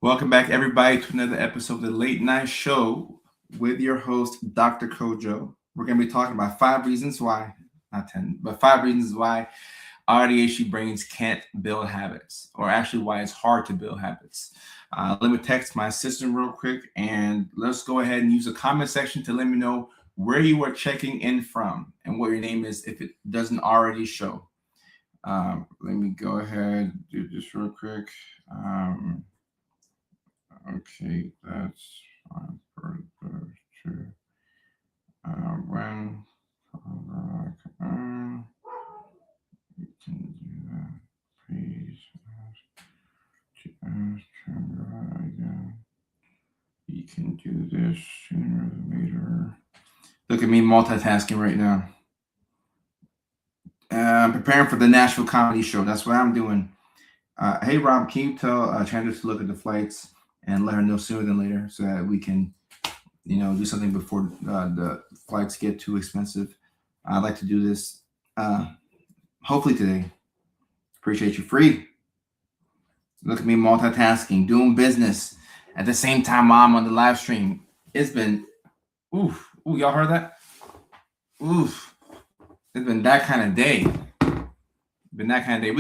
Welcome back, everybody, to another episode of the Late Night Show with your host, Dr. Kojo. We're going to be talking about 5 reasons why, not 10, but 5 reasons why AuDHD brains can't build habits, or actually why it's hard to build habits. Let me text my assistant real quick, and let's go ahead and use the comment section to let me know where you are checking in from and what your name is if it doesn't already show. Let me go ahead and do this real quick. Okay, that's fine for the two. When you can do that, please again. You can do this sooner than later. Look at me multitasking right now. Preparing for the Nashville comedy show. That's what I'm doing. Hey Rob, can you tell Chandler to look at the flights and let her know sooner than later so that we can, do something before the flights get too expensive. I'd like to do this hopefully today. Appreciate you. Free. Look at me multitasking, doing business at the same time while I'm on the live stream. It's been, oof. Ooh, y'all heard that? Oof. It's been that kind of day. We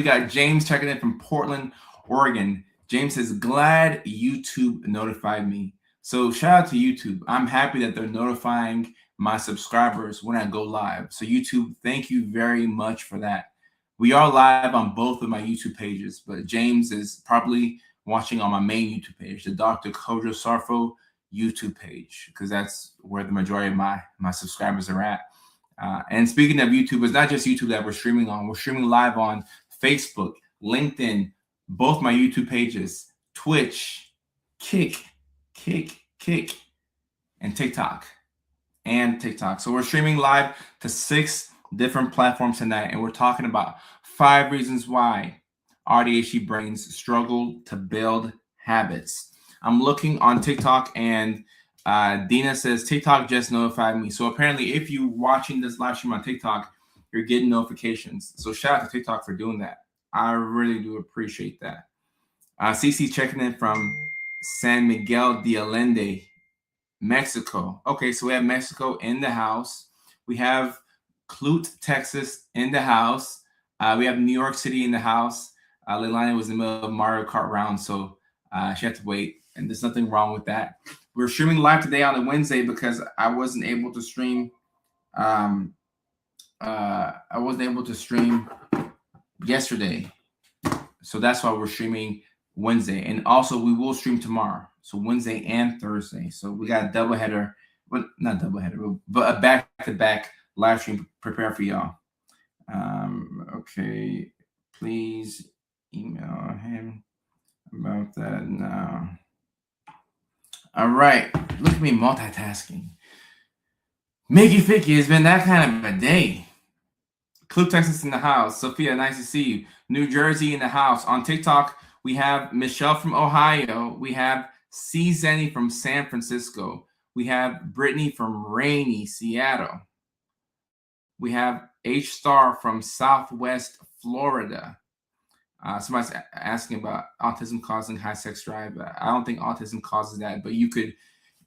got James checking in from Portland, Oregon. James says, glad YouTube notified me. So shout out to YouTube. I'm happy that they're notifying my subscribers when I go live. So YouTube, thank you very much for that. We are live on both of my YouTube pages, but James is probably watching on my main YouTube page, the Dr. Kojo Sarfo YouTube page, because that's where the majority of my subscribers are at. And speaking of YouTube, it's not just YouTube that we're streaming on. We're streaming live on Facebook, LinkedIn, both my YouTube pages, Twitch, Kick, and TikTok. So we're streaming live to 6 different platforms tonight, and we're talking about 5 reasons why AuDHD brains struggle to build habits. I'm looking on TikTok, and Dina says, TikTok just notified me. So apparently, if you're watching this live stream on TikTok, you're getting notifications. So shout out to TikTok for doing that. I really do appreciate that. Cece checking in from San Miguel de Allende, Mexico. Okay, so we have Mexico in the house. We have Clute, Texas in the house. We have New York City in the house. Leilani was in the middle of Mario Kart round, so she had to wait, and there's nothing wrong with that. We're streaming live today on a Wednesday because I wasn't able to stream. Yesterday, so that's why we're streaming Wednesday, and also we will stream tomorrow, so Wednesday and Thursday. So we got a doubleheader, but not doubleheader, but a back-to-back live stream prepared for y'all. Okay, please email him about that now. All right, look at me multitasking. Mickey Ficky, it's been that kind of a day. Clue Texas in the house. Sophia, nice to see you. New Jersey in the house. On TikTok, we have Michelle from Ohio. We have C. Zenny from San Francisco. We have Brittany from rainy Seattle. We have H. Star from Southwest Florida. Somebody's asking about autism causing high sex drive. I don't think autism causes that, but you could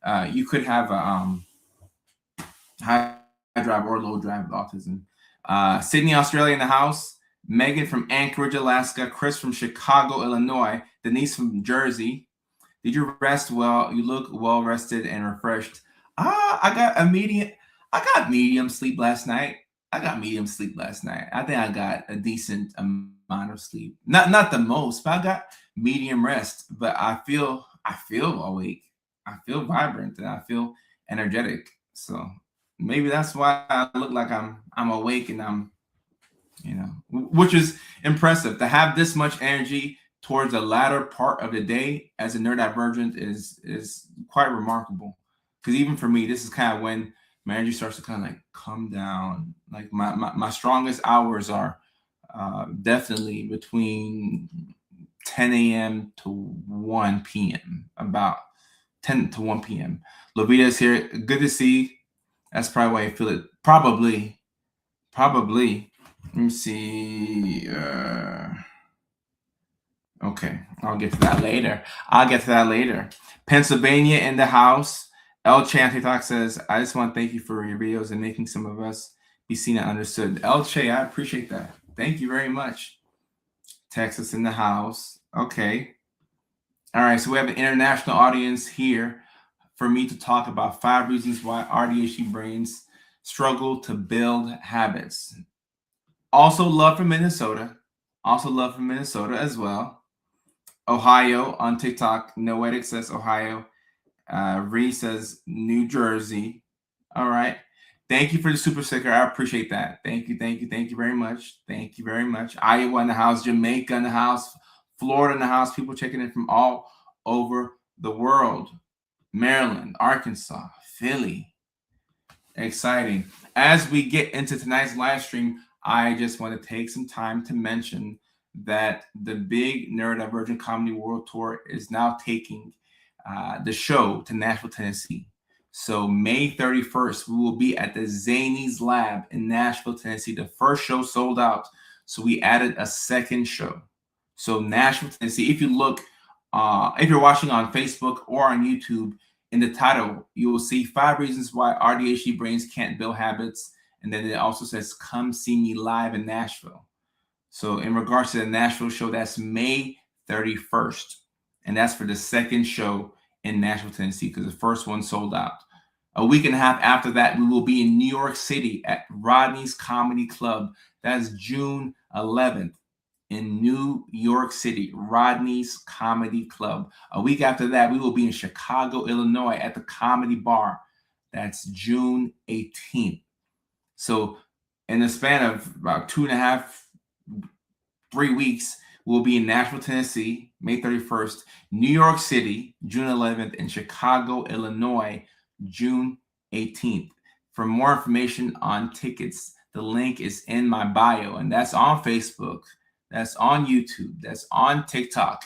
have a high drive or low drive with autism. Sydney, Australia in the house. Megan from Anchorage, Alaska. Chris from Chicago, Illinois. Denise from Jersey. Did you rest well? You look well rested and refreshed. I got medium sleep last night. I think I got a decent amount of sleep. Not the most, but I got medium rest. But I feel awake. I feel vibrant and I feel energetic. So maybe that's why I look like I'm awake and I'm, which is impressive. To have this much energy towards the latter part of the day as a neurodivergent is quite remarkable. Because even for me, this is kind of when my energy starts to kind of like come down. Like my strongest hours are definitely between 10 a.m. to 1 p.m. About 10 to 1 p.m. Lovita's here. Good to see. That's probably why I feel it. Probably. Let me see. Okay, I'll get to that later. I'll get to that later. Pennsylvania in the house. El Che on TikTok says, I just want to thank you for your videos and making some of us be seen and understood. El Che, I appreciate that. Thank you very much. Texas in the house. Okay. All right, so we have an international audience here for me to talk about 5 reasons why AuDHD brains struggle to build habits. Also, love from Minnesota. Also, love from Minnesota as well. Ohio on TikTok. Noetic says Ohio. Ree says New Jersey. All right. Thank you for the super sticker. I appreciate that. Thank you, thank you, thank you very much. Thank you very much. Iowa in the house, Jamaica in the house, Florida in the house. People checking in from all over the world. Maryland, Arkansas, Philly. Exciting. As we get into tonight's live stream, I just want to take some time to mention that the big Neurodivergent Comedy World Tour is now taking the show to Nashville, Tennessee. So May 31st, we will be at the Zanies Lab in Nashville, Tennessee. The first show sold out, so we added a second show. So Nashville, Tennessee. If you look, if you're watching on Facebook or on YouTube, in the title, you will see 5 reasons why AuDHD brains can't build habits. And then it also says, come see me live in Nashville. So in regards to the Nashville show, that's May 31st. And that's for the second show in Nashville, Tennessee, because the first one sold out. A week and a half after that, we will be in New York City at Rodney's Comedy Club. That's June 11th. In New York City, Rodney's Comedy Club. A week after that, we will be in Chicago, Illinois at the Comedy Bar. That's June 18th. So in the span of about 2.5, 3 weeks, we'll be in Nashville, Tennessee, May 31st, New York City, June 11th, and Chicago, Illinois, June 18th. For more information on tickets, the link is in my bio, and that's on Facebook. That's on YouTube. That's on TikTok.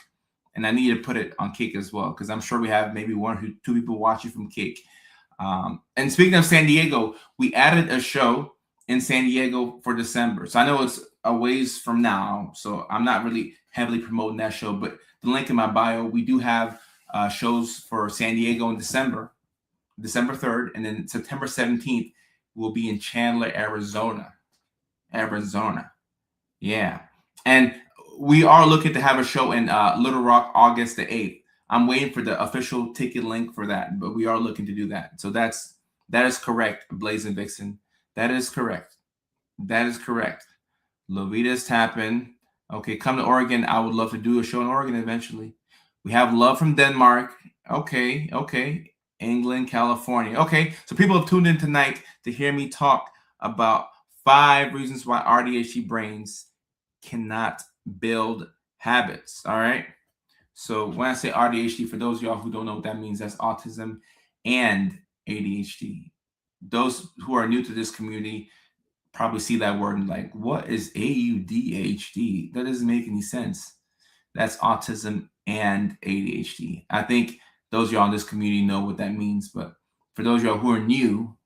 And I need to put it on Kick as well, because I'm sure we have maybe 1 or 2 people watching from Kick. And speaking of San Diego, we added a show in San Diego for December. So I know it's a ways from now, so I'm not really heavily promoting that show. But the link in my bio, we do have shows for San Diego in December 3rd. And then September 17th, we'll be in Chandler, Arizona. Yeah. And we are looking to have a show in Little Rock August the 8th. I'm waiting for the official ticket link for that, but we are looking to do that. So that is correct, Blazing Vixen. That is correct. Lovita's tapping. Okay, come to Oregon. I would love to do a show in Oregon eventually. We have love from Denmark. Okay. England, California. Okay, so people have tuned in tonight to hear me talk about 5 reasons why AuDHD brains cannot build habits. All right. So when I say AuDHD, for those of y'all who don't know what that means, that's autism and ADHD. Those who are new to this community probably see that word and like, what is AuDHD? That doesn't make any sense. That's autism and ADHD. I think those of y'all in this community know what that means, but for those of y'all who are new,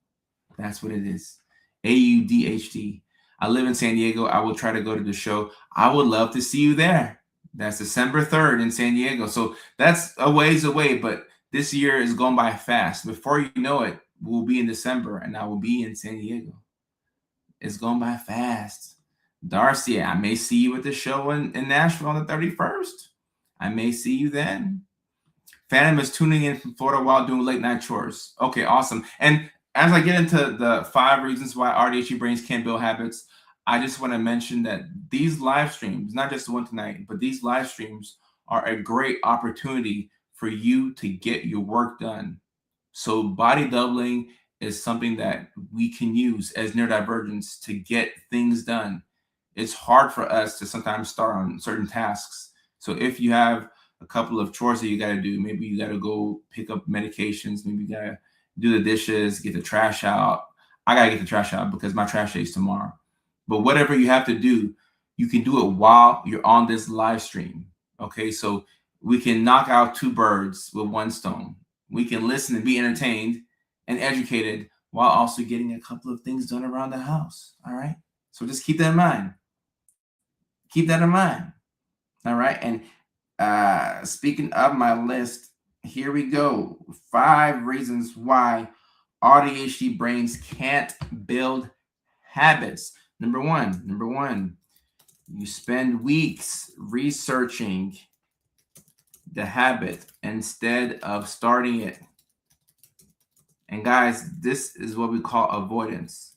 that's what it is. AuDHD. I live in San Diego. I will try to go to the show. I would love to see you there. That's December 3rd in San Diego. So that's a ways away, but this year is going by fast. Before you know it, we'll be in December and I will be in San Diego. It's going by fast. Darcy, I may see you at the show in Nashville on the 31st. I may see you then. Phantom is tuning in from Florida while doing late night chores. Okay, awesome. And as I get into the 5 reasons why AuDHD brains can't build habits, I just want to mention that these live streams, not just the one tonight, but these live streams are a great opportunity for you to get your work done. So body doubling is something that we can use as neurodivergents to get things done. It's hard for us to sometimes start on certain tasks. So if you have a couple of chores that you got to do, maybe you got to go pick up medications, maybe you got to do the dishes, get the trash out. I got to get the trash out because my trash day is tomorrow. But whatever you have to do, you can do it while you're on this live stream. Okay, so we can knock out 2 birds with 1 stone. We can listen and be entertained and educated while also getting a couple of things done around the house. All right, so just keep that in mind. All right, and Speaking of my list, here we go. 5 reasons why AuDHD brains can't build habits. Number one, you spend weeks researching the habit instead of starting it. And guys, this is what we call avoidance.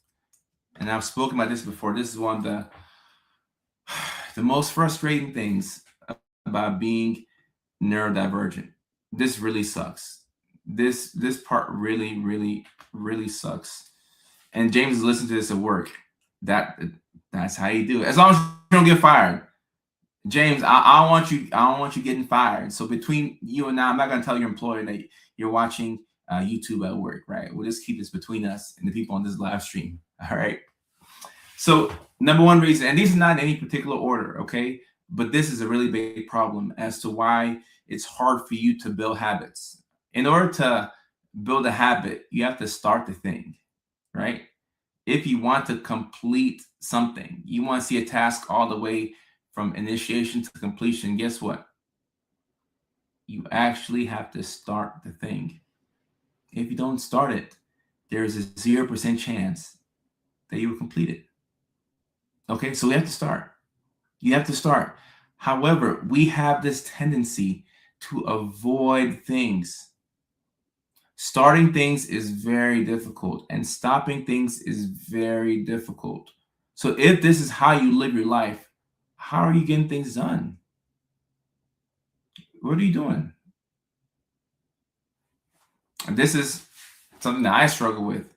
And I've spoken about this before. This is one of the most frustrating things about being neurodivergent. This really sucks. This part really sucks. And James is listening to this at work. That's how you do it. As long as you don't get fired. James, I don't want you getting fired. So between you and I, I'm not gonna tell your employer that you're watching YouTube at work, right? We'll just keep this between us and the people on this live stream. All right. So number one reason, and these are not in any particular order, okay? But this is a really big problem as to why it's hard for you to build habits. In order to build a habit, you have to start the thing, right? If you want to complete something, you want to see a task all the way from initiation to completion, guess what? You actually have to start the thing. If you don't start it, there's a 0% chance that you will complete it. Okay, so we have to start. You have to start. However, we have this tendency to avoid things. Starting things is very difficult, and stopping things is very difficult. So if this is how you live your life, how are you getting things done? What are you doing? And this is something that I struggle with.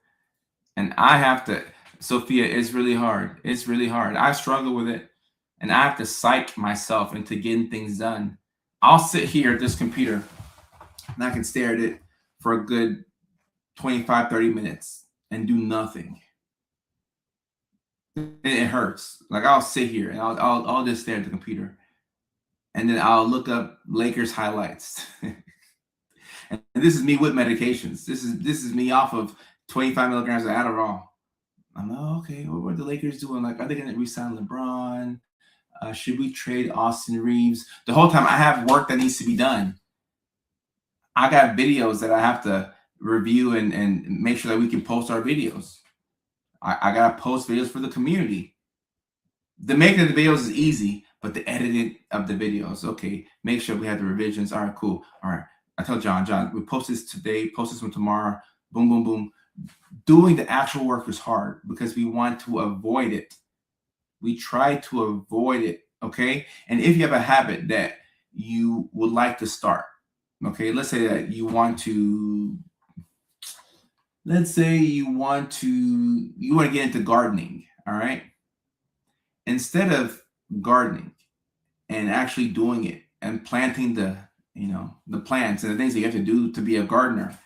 And I have to, Sophia, it's really hard. It's really hard. I struggle with it. And I have to psych myself into getting things done. I'll sit here at this computer and I can stare at it for a good 25, 30 minutes and do nothing. It hurts. Like I'll sit here and I'll just stare at the computer. And then I'll look up Lakers highlights. And this is me with medications. This is me off of 25 milligrams of Adderall. I'm like, okay, what are the Lakers doing? Like, are they going to re-sign LeBron? Should we trade Austin Reeves? The whole time I have work that needs to be done. I got videos that I have to review and make sure that we can post our videos. I got to post videos for the community. The making of the videos is easy, but the editing of the videos, okay, make sure we have the revisions. All right, cool. All right. I tell John, we post this today, post this one tomorrow. Boom, boom, boom. Doing the actual work is hard because we want to avoid it. We try to avoid it, okay? And if you have a habit that you would like to start, okay, let's say that you want to get into gardening, all right? Instead of gardening and actually doing it and planting the plants and the things that you have to do to be a gardener,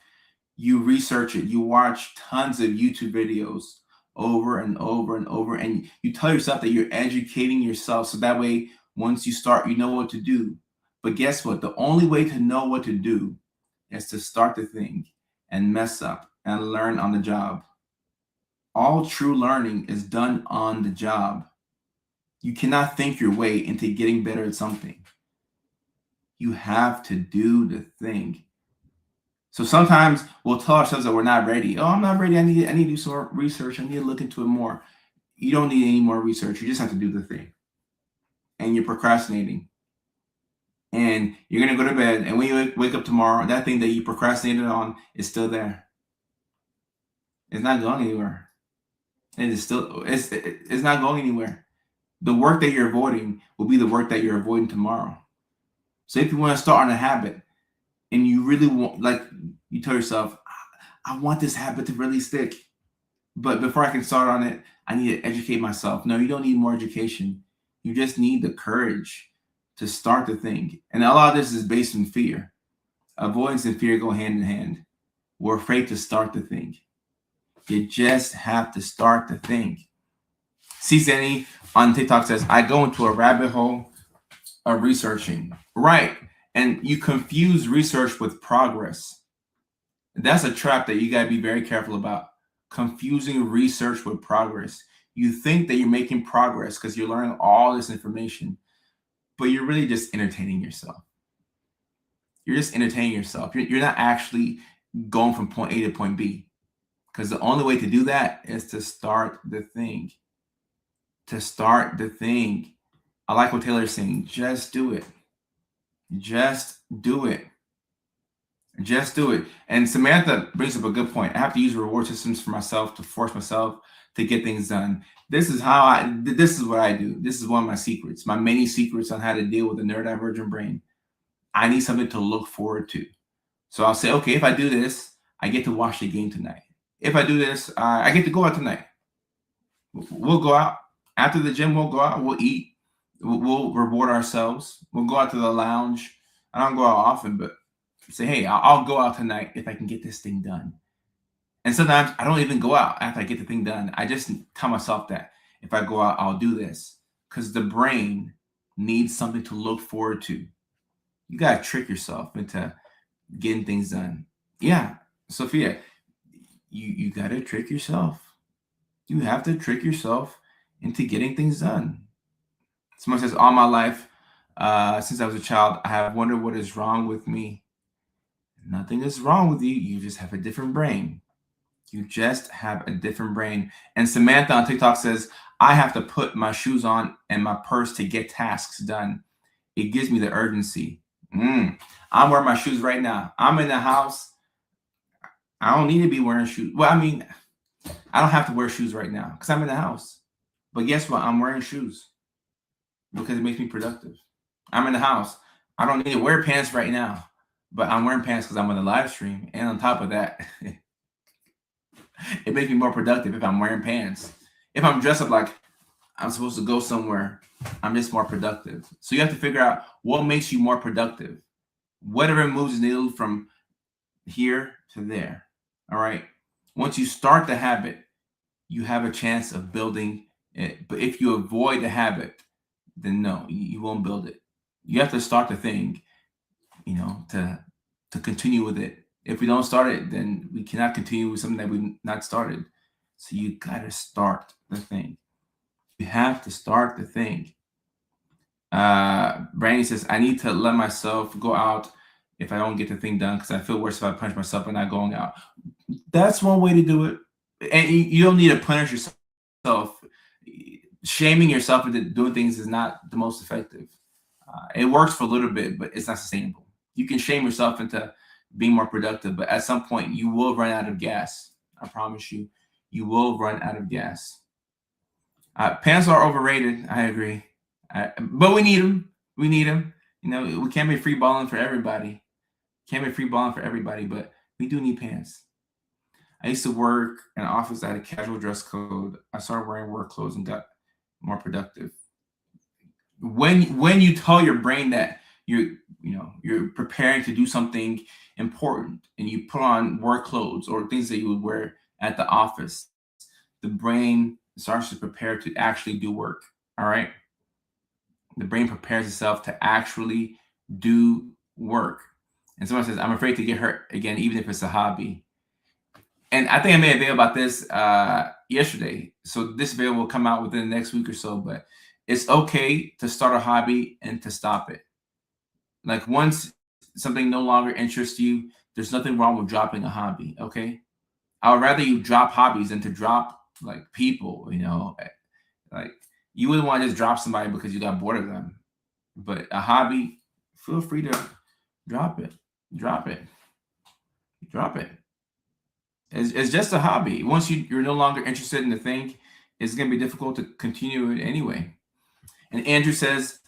you research it, you watch tons of YouTube videos over and over and over, and you tell yourself that you're educating yourself so that way once you start, you know what to do. But guess what? The only way to know what to do is to start the thing and mess up and learn on the job. All true learning is done on the job. You cannot think your way into getting better at something. You have to do the thing. So sometimes we'll tell ourselves that we're not ready. Oh, I'm not ready. I need to do some research. I need to look into it more. You don't need any more research. You just have to do the thing. And you're procrastinating. And you're going to go to bed. And when you wake up tomorrow, that thing that you procrastinated on is still there. It's not going anywhere. It's not going anywhere. The work that you're avoiding will be the work that you're avoiding tomorrow. So if you want to start on a habit and you really want, like you tell yourself, I want this habit to really stick. But before I can start on it, I need to educate myself. No, you don't need more education. You just need the courage to start the thing. And a lot of this is based on fear. Avoidance and fear go hand in hand. We're afraid to start the thing. You just have to start the thing. CZenny on TikTok says, I go into a rabbit hole of researching. Right. And you confuse research with progress. That's a trap that you got to be very careful about. Confusing research with progress. You think that you're making progress because you're learning all this information, but you're really just entertaining yourself. You're just entertaining yourself. You're not actually going from point A to point B. Because the only way to do that is to start the thing. To start the thing. I like what Taylor's saying. Just do it. Just do it. Just do it. And Samantha brings up a good point. I have to use reward systems for myself to force myself to get things done. This is what I do. This is one of my secrets, my many secrets on how to deal with a neurodivergent brain. I need something to look forward to. So I'll say, okay, if I do this, I get to watch the game tonight. If I do this, I get to go out tonight. We'll go out after the gym. We'll go out. We'll eat. We'll reward ourselves. We'll go out to the lounge. I don't go out often, but say, hey, I'll go out tonight if I can get this thing done. And sometimes I don't even go out after I get the thing done. I just tell myself that if I go out, I'll do this, because the brain needs something to look forward to. You got to trick yourself into getting things done. Yeah, Sophia, you got to trick yourself. You have to trick yourself into getting things done. Someone says, all my life, since I was a child, I have wondered what is wrong with me. Nothing is wrong with you. You just have a different brain. You just have a different brain. And Samantha on TikTok says, I have to put my shoes on and my purse to get tasks done. It gives me the urgency. I'm wearing my shoes right now. I'm in the house. I don't need to be wearing shoes. Well, I mean, I don't have to wear shoes right now because I'm in the house. But guess what? I'm wearing shoes because it makes me productive. I'm in the house. I don't need to wear pants right now, but I'm wearing pants because I'm on the live stream. And on top of that, it makes me more productive if I'm wearing pants. If I'm dressed up like I'm supposed to go somewhere, I'm just more productive. So you have to figure out what makes you more productive. Whatever moves the needle from here to there. All right. Once you start the habit, you have a chance of building it. But if you avoid the habit, then no, you won't build it. You have to start the thing, to continue with it. If we don't start it, then we cannot continue with something that we've not started. So you got to start the thing. You have to start the thing. Brandy says, I need to let myself go out if I don't get the thing done because I feel worse if I punish myself for not going out. That's one way to do it. And you don't need to punish yourself. Shaming yourself into doing things is not the most effective. It works for a little bit, but it's not sustainable. You can shame yourself into being more productive, but at some point you will run out of gas. I promise you, you will run out of gas. Pants are overrated. I agree. But we need them. We need them. We can't be free balling for everybody. But we do need pants. I used to work in an office that had a casual dress code. I started wearing work clothes and got more productive. When you tell your brain that you're preparing to do something important and you put on work clothes or things that you would wear at the office, the brain starts to prepare to actually do work. All right. The brain prepares itself to actually do work. And someone says, I'm afraid to get hurt again, even if it's a hobby. And I think I made a video about this yesterday. So this video will come out within the next week or so, but it's okay to start a hobby and to stop it. Like once something no longer interests you, there's nothing wrong with dropping a hobby. Okay. I would rather you drop hobbies than to drop like people, like you wouldn't want to just drop somebody because you got bored of them. But a hobby, feel free to drop it. It's just a hobby. Once you're no longer interested in the thing, it's going to be difficult to continue it anyway. And Andrew says,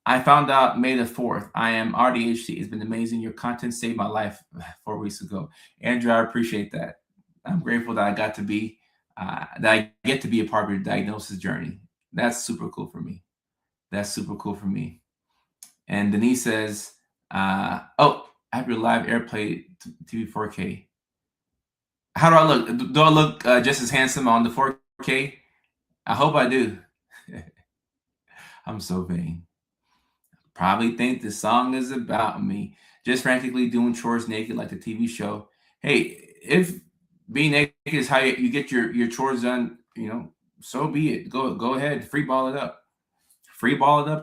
I found out May the 4th. I am AuDHD. It's been amazing. Your content saved my life 4 weeks ago. Andrew, I appreciate that. I'm grateful that I get to be a part of your diagnosis journey. That's super cool for me. And Denise says, I have your live AirPlay TV 4K. How do I look? Do I look just as handsome on the 4K? I hope I do. I'm so vain. Probably think the song is about me. Just frantically doing chores naked like the TV show. Hey, if being naked is how you get your chores done, so be it. Go ahead, free ball it up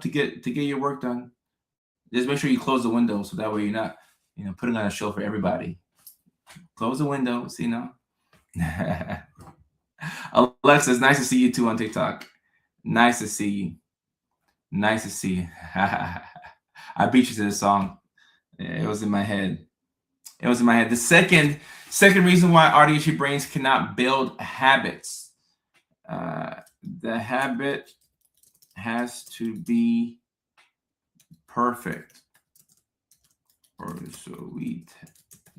to get your work done. Just make sure you close the window so that way you're not putting on a show for everybody. Close the windows, Alexa, it's nice to see you too on TikTok. Nice to see you. Nice to see you. I beat you to this song. It was in my head. It was in my head. The second reason why AuDHD brains cannot build habits. The habit has to be perfect, or so we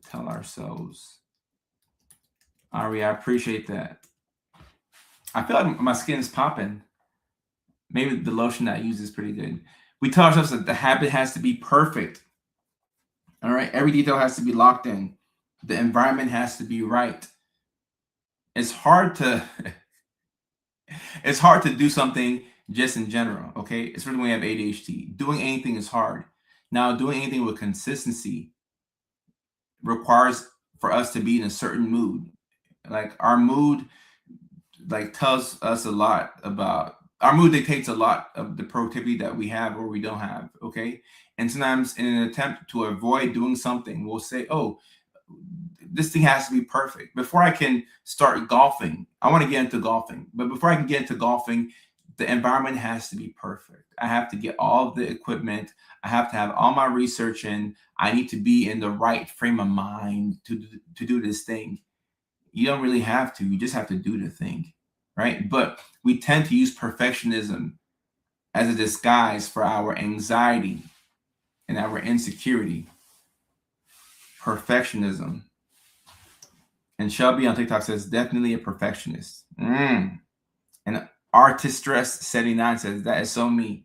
tell ourselves. Ari, I appreciate that. I feel like my skin is popping. Maybe the lotion that I use is pretty good. We tell ourselves that the habit has to be perfect. All right, every detail has to be locked in. The environment has to be right. It's hard to do something just in general, okay? Especially when we have ADHD. Doing anything is hard. Now, doing anything with consistency requires for us to be in a certain mood. Like our mood tells us a lot about our mood dictates a lot of the productivity that we have or we don't have, okay? And sometimes in an attempt to avoid doing something, we'll say, oh, this thing has to be perfect. Before I can start golfing, I want to get into golfing, but before I can get into golfing, the environment has to be perfect. I have to get all of the equipment. I have to have all my research in. I need to be in the right frame of mind to do this thing. You don't really have to. You just have to do the thing, right? But we tend to use perfectionism as a disguise for our anxiety and our insecurity. Perfectionism. And Shelby on TikTok says, definitely a perfectionist. And Artist Stress 79 says, that is so me.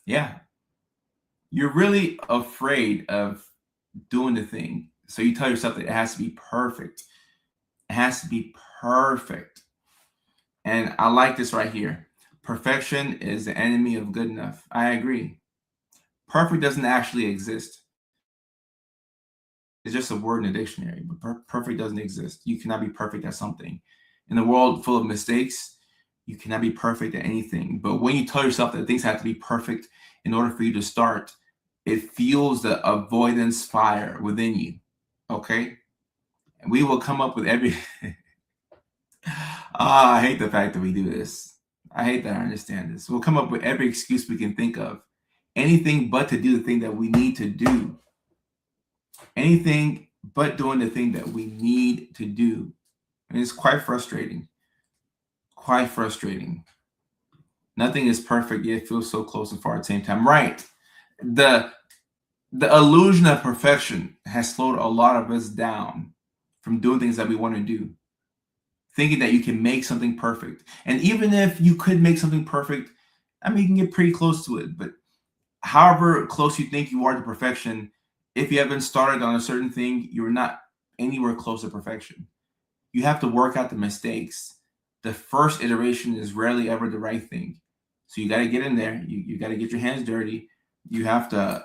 Yeah. You're really afraid of doing the thing. So you tell yourself that it has to be perfect. It has to be perfect. And I like this right here. Perfection is the enemy of good enough. I agree. Perfect doesn't actually exist. It's just a word in the dictionary, but perfect doesn't exist. You cannot be perfect at something. In a world full of mistakes, you cannot be perfect at anything. But when you tell yourself that things have to be perfect in order for you to start, it fuels the avoidance fire within you. Okay? And we will come up with every I hate the fact that we do this. I hate that I understand this. We'll come up with every excuse we can think of. Anything but to do the thing that we need to do. Anything but doing the thing that we need to do. And it's quite frustrating. Quite frustrating. Nothing is perfect, yet it feels so close and far at the same time. Right. The illusion of perfection has slowed a lot of us down from doing things that we want to do. Thinking that you can make something perfect. And even if you could make something perfect, I mean, you can get pretty close to it. But however close you think you are to perfection, if you haven't started on a certain thing, you're not anywhere close to perfection. You have to work out the mistakes. The first iteration is rarely ever the right thing. So you got to get in there. You got to get your hands dirty. You have to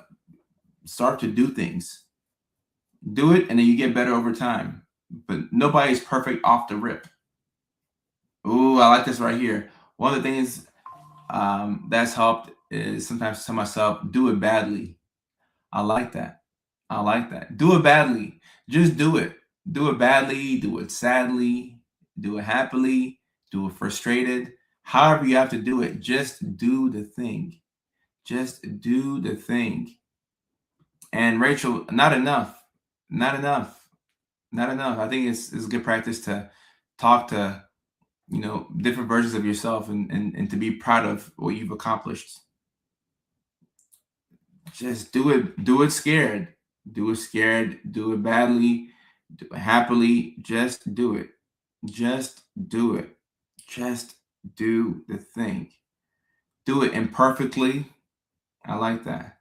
start to do things. Do it, and then you get better over time. But nobody's perfect off the rip. Ooh, I like this right here. One of the things that's helped is sometimes tell myself, do it badly. I like that. I like that. Do it badly. Just do it. Do it badly. Do it sadly. Do it happily. Do it frustrated. However you have to do it, just do the thing. Just do the thing. And Rachel, not enough. Not enough. Not enough. I think it's good practice to talk to different versions of yourself and to be proud of what you've accomplished. Just do it scared. Do it scared. Do it badly. Do it happily. Just do it. Just do it. Just do the thing. Do it imperfectly. I like that.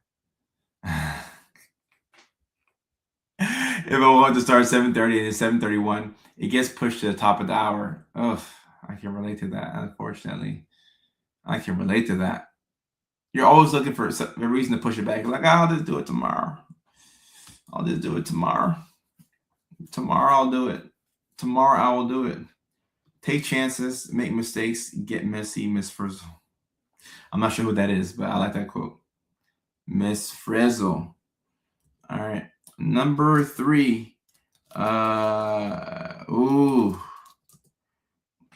If I want to start at 7:30 and it's 7:31, it gets pushed to the top of the hour. Ugh. I can relate to that, unfortunately. I can relate to that. You're always looking for a reason to push it back. You're like, I'll just do it tomorrow. I'll just do it tomorrow. Tomorrow I'll do it. Tomorrow I will do it. Take chances, make mistakes, get messy, Miss Frizzle. I'm not sure who that is, but I like that quote. Miss Frizzle. All right. Number 3.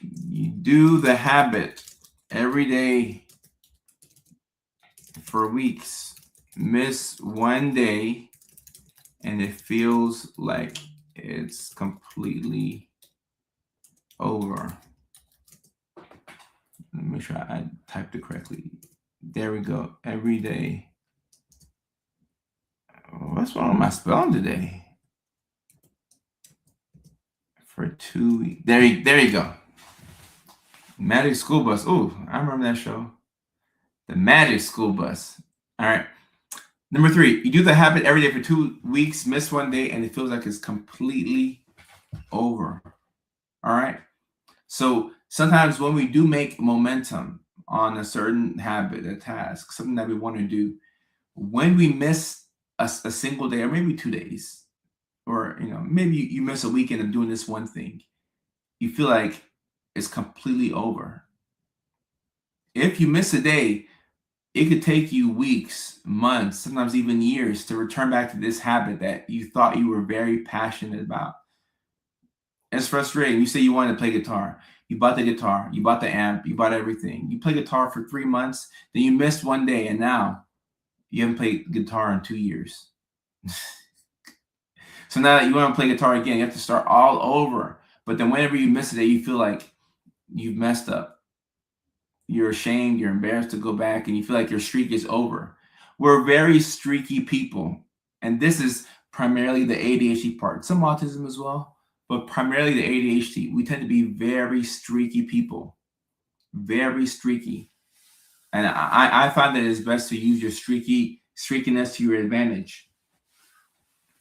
You do the habit every day for weeks, miss one day, and it feels like it's completely over. Let me make sure I typed it correctly. There we go. Every day. What's wrong with my spelling today? For 2 weeks. There you go. Magic School Bus. Ooh, I remember that show. The Magic School Bus. All right. Number 3, you do the habit every day for 2 weeks, miss one day, and it feels like it's completely over. All right. So sometimes when we do make momentum on a certain habit, a task, something that we want to do, when we miss a single day or maybe 2 days, or maybe you miss a weekend of doing this one thing, you feel like it's completely over. If you miss a day, it could take you weeks, months, sometimes even years to return back to this habit that you thought you were very passionate about. It's frustrating. You say you wanted to play guitar. You bought the guitar, you bought the amp, you bought everything. You play guitar for 3 months, then you missed one day, and now you haven't played guitar in 2 years. So now that you want to play guitar again, you have to start all over. But then whenever you miss a day, you feel like you've messed up. You're ashamed, you're embarrassed to go back, and you feel like your streak is over. We're very streaky people. And this is primarily the ADHD part, some autism as well, but primarily the ADHD. We tend to be very streaky people, very streaky. And I find that it's best to use your streakiness to your advantage.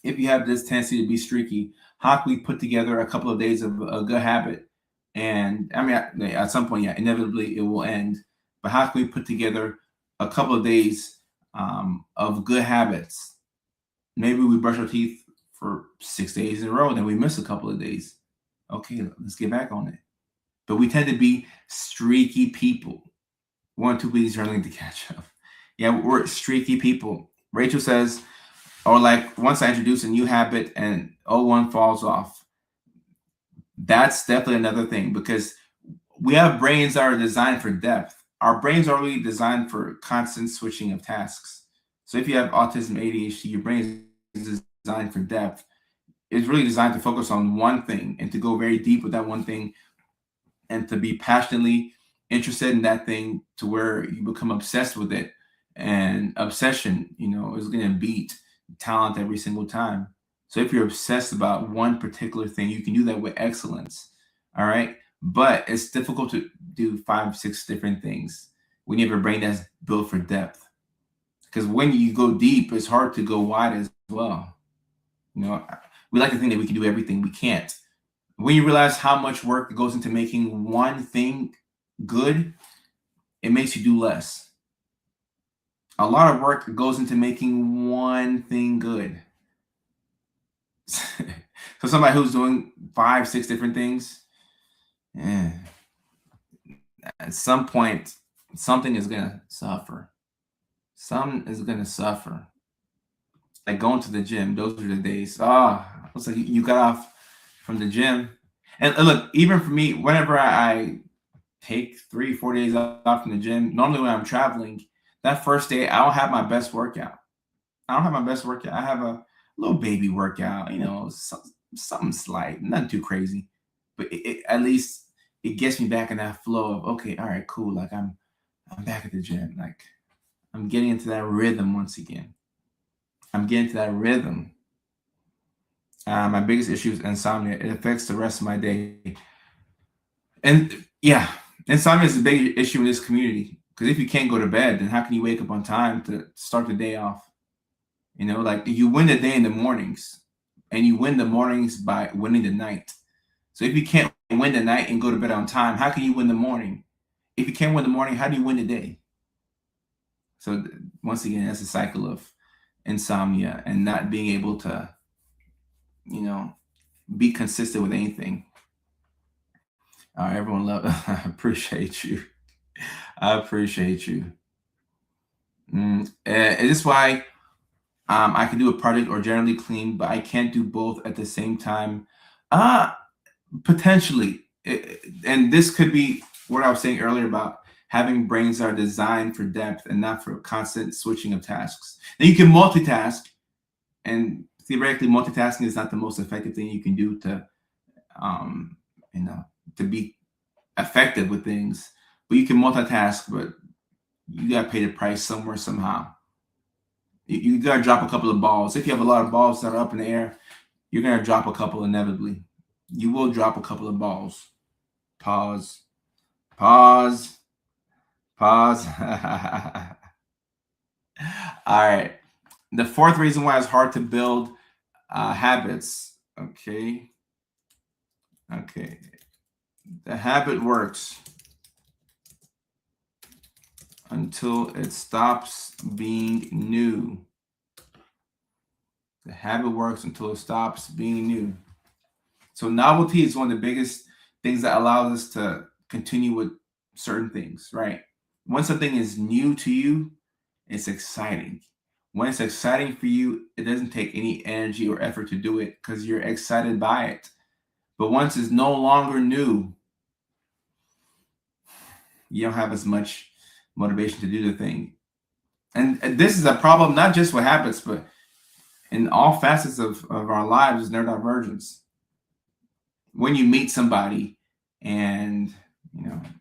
If you have this tendency to be streaky, how can we put together a couple of days of a good habit? And I mean, at some point, yeah, inevitably it will end. But how can we put together a couple of days of good habits? Maybe we brush our teeth for 6 days in a row, then we miss a couple of days. Okay, let's get back on it. But we tend to be streaky people. 1 2 weeks running to catch up. Yeah, we're streaky people. Rachel says, or like once I introduce a new habit and one falls off. That's definitely another thing, because we have brains that are designed for depth. Our brains are really designed for constant switching of tasks. So if you have autism, ADHD, your brain is designed for depth. It's really designed to focus on one thing and to go very deep with that one thing and to be passionately interested in that thing to where you become obsessed with it. And obsession, is going to beat talent every single time. So if you're obsessed about one particular thing, you can do that with excellence. All right. But it's difficult to do 5, 6 different things when you have a brain that's built for depth. Because when you go deep, it's hard to go wide as well. We like to think that we can do everything. We can't. When you realize how much work goes into making one thing good, it makes you do less. A lot of work goes into making one thing good. So somebody who's doing 5, 6 different things, at some point, something is gonna suffer. Something is gonna suffer. Like going to the gym, those are the days. Looks like you got off from the gym. And look, even for me, whenever I take 3, 4 days off from the gym, normally when I'm traveling, that first day I don't have my best workout. I have a little baby workout, something slight, nothing too crazy, but at least it gets me back in that flow of, okay, all right, cool. Like I'm back at the gym. Like I'm getting into that rhythm once again. I'm getting to that rhythm. My biggest issue is insomnia. It affects the rest of my day. And yeah, insomnia is a big issue in this community, because if you can't go to bed, then how can you wake up on time to start the day off? Like you win the day in the mornings, and you win the mornings by winning the night. So if you can't win the night and go to bed on time, how can you win the morning? If you can't win the morning, how do you win the day? So once again, that's a cycle of insomnia and not being able to, be consistent with anything. All right, everyone love. I appreciate you. I appreciate you. And this is why I can do a project or generally clean, but I can't do both at the same time. Uh, Potentially. And this could be what I was saying earlier about having brains that are designed for depth and not for constant switching of tasks. Now you can multitask, and theoretically, multitasking is not the most effective thing you can do to, um, you know, to be effective with things. But you can multitask, but you got to pay the price somewhere somehow. You got to drop a couple of balls. If you have a lot of balls that are up in the air, you're going to drop a couple inevitably. You will drop a couple of balls. Pause. Pause. Pause. All right. The fourth reason why it's hard to build habits. Okay. Okay. The habit works until it stops being new. The habit works until it stops being new. So novelty is one of the biggest things that allows us to continue with certain things, right? When something is new to you, it's exciting. When it's exciting for you, it doesn't take any energy or effort to do it because you're excited by it. But once it's no longer new, you don't have as much motivation to do the thing. And this is a problem not just with habits, but in all facets of our lives is neurodivergence. When you meet somebody and,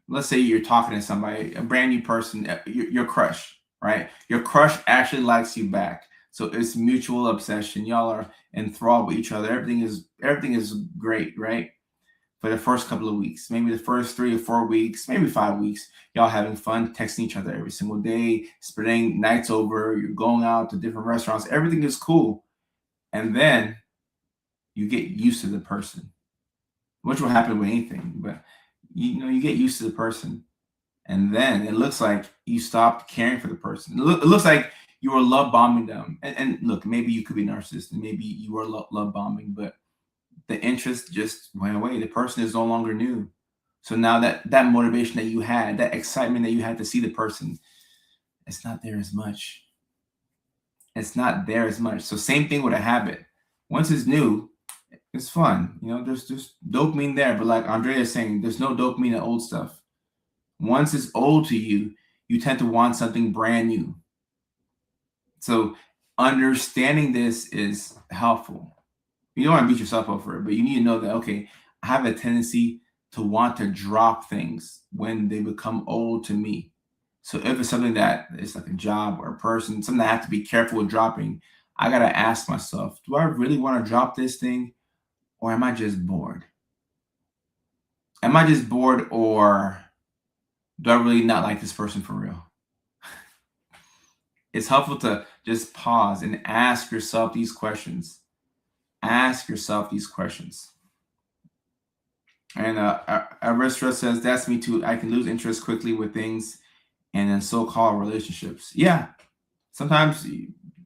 let's say you're talking to somebody, a brand new person, your crush, right? Your crush actually likes you back. So it's mutual obsession. Y'all are enthralled with each other. Everything is great, right? For the first couple of weeks, maybe the first 3 or 4 weeks, maybe 5 weeks, y'all having fun, texting each other every single day, spending nights over, you're going out to different restaurants, everything is cool. And then you get used to the person, which will happen with anything, but you get used to the person. And then it looks like you stopped caring for the person. It looks like you were love bombing them. And look, maybe you could be narcissistic, maybe you were love bombing, but the interest just went away. The person is no longer new. So now that motivation that you had, that excitement that you had to see the person, it's not there as much. It's not there as much. So same thing with a habit. Once it's new, it's fun. There's dopamine there, but like Andrea is saying, there's no dopamine in old stuff. Once it's old to you, you tend to want something brand new. So understanding this is helpful. You don't want to beat yourself up for it, but you need to know that, okay, I have a tendency to want to drop things when they become old to me. So if it's something that is like a job or a person, something I have to be careful with dropping, I got to ask myself, do I really want to drop this thing, or am I just bored? Am I just bored, or do I really not like this person for real? It's helpful to just pause and ask yourself these questions. Ask yourself these questions. And Aristra says, that's me too. I can lose interest quickly with things and in so-called relationships. Yeah. Sometimes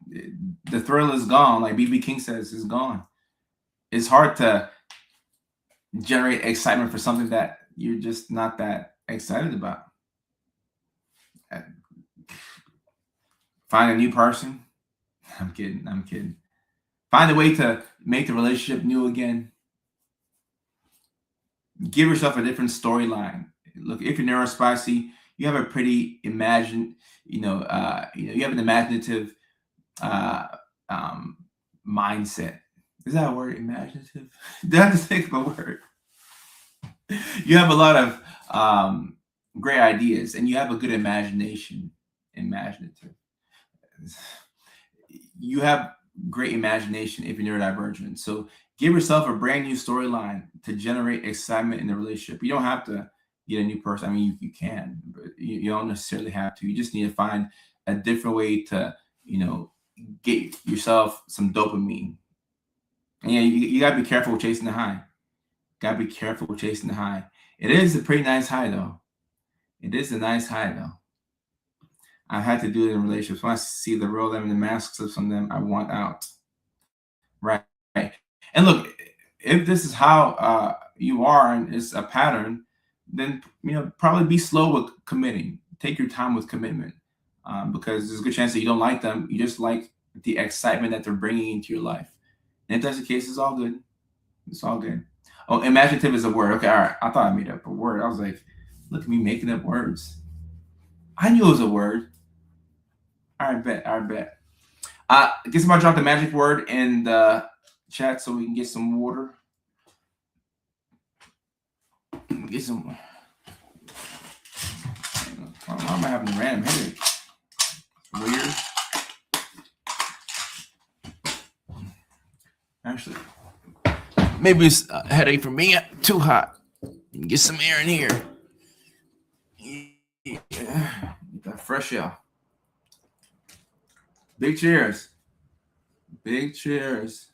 the thrill is gone. Like BB King says, it's gone. It's hard to generate excitement for something that you're just not that excited about. Find a new person. I'm kidding. Find a way to make the relationship new again. Give yourself a different storyline. Look, if you're neurospicy, you have a pretty you have an imaginative mindset. Is that a word? Imaginative? Did I have to think of a word? You have a lot of great ideas, and you have a good imagination. Imaginative. You have great imagination if you're neurodivergent. So give yourself a brand new storyline to generate excitement in the relationship. You don't have to get a new person. I mean, you can, but you don't necessarily have to. You just need to find a different way to, get yourself some dopamine. And yeah, you gotta be careful with chasing the high. Gotta be careful with chasing the high. It is a pretty nice high though. It is a nice high though. I've had to do it in relationships. When I see the real them and the masks of some of them, I want out. Right. And look, if this is how you are and it's a pattern, then probably be slow with committing. Take your time with commitment, because there's a good chance that you don't like them. You just like the excitement that they're bringing into your life. And if that's the case, it's all good. It's all good. Oh, imaginative is a word. Okay, all right. I thought I made up a word. I was like, look at me making up words. I knew it was a word. All right, bet. All right, bet. Guess somebody drop the magic word in the chat so we can get some water. Get some. Why am I having a random headache? Weird. Actually, maybe it's a headache for me. Too hot. Get some air in here. Yeah. Get that fresh air. Big cheers. Big cheers.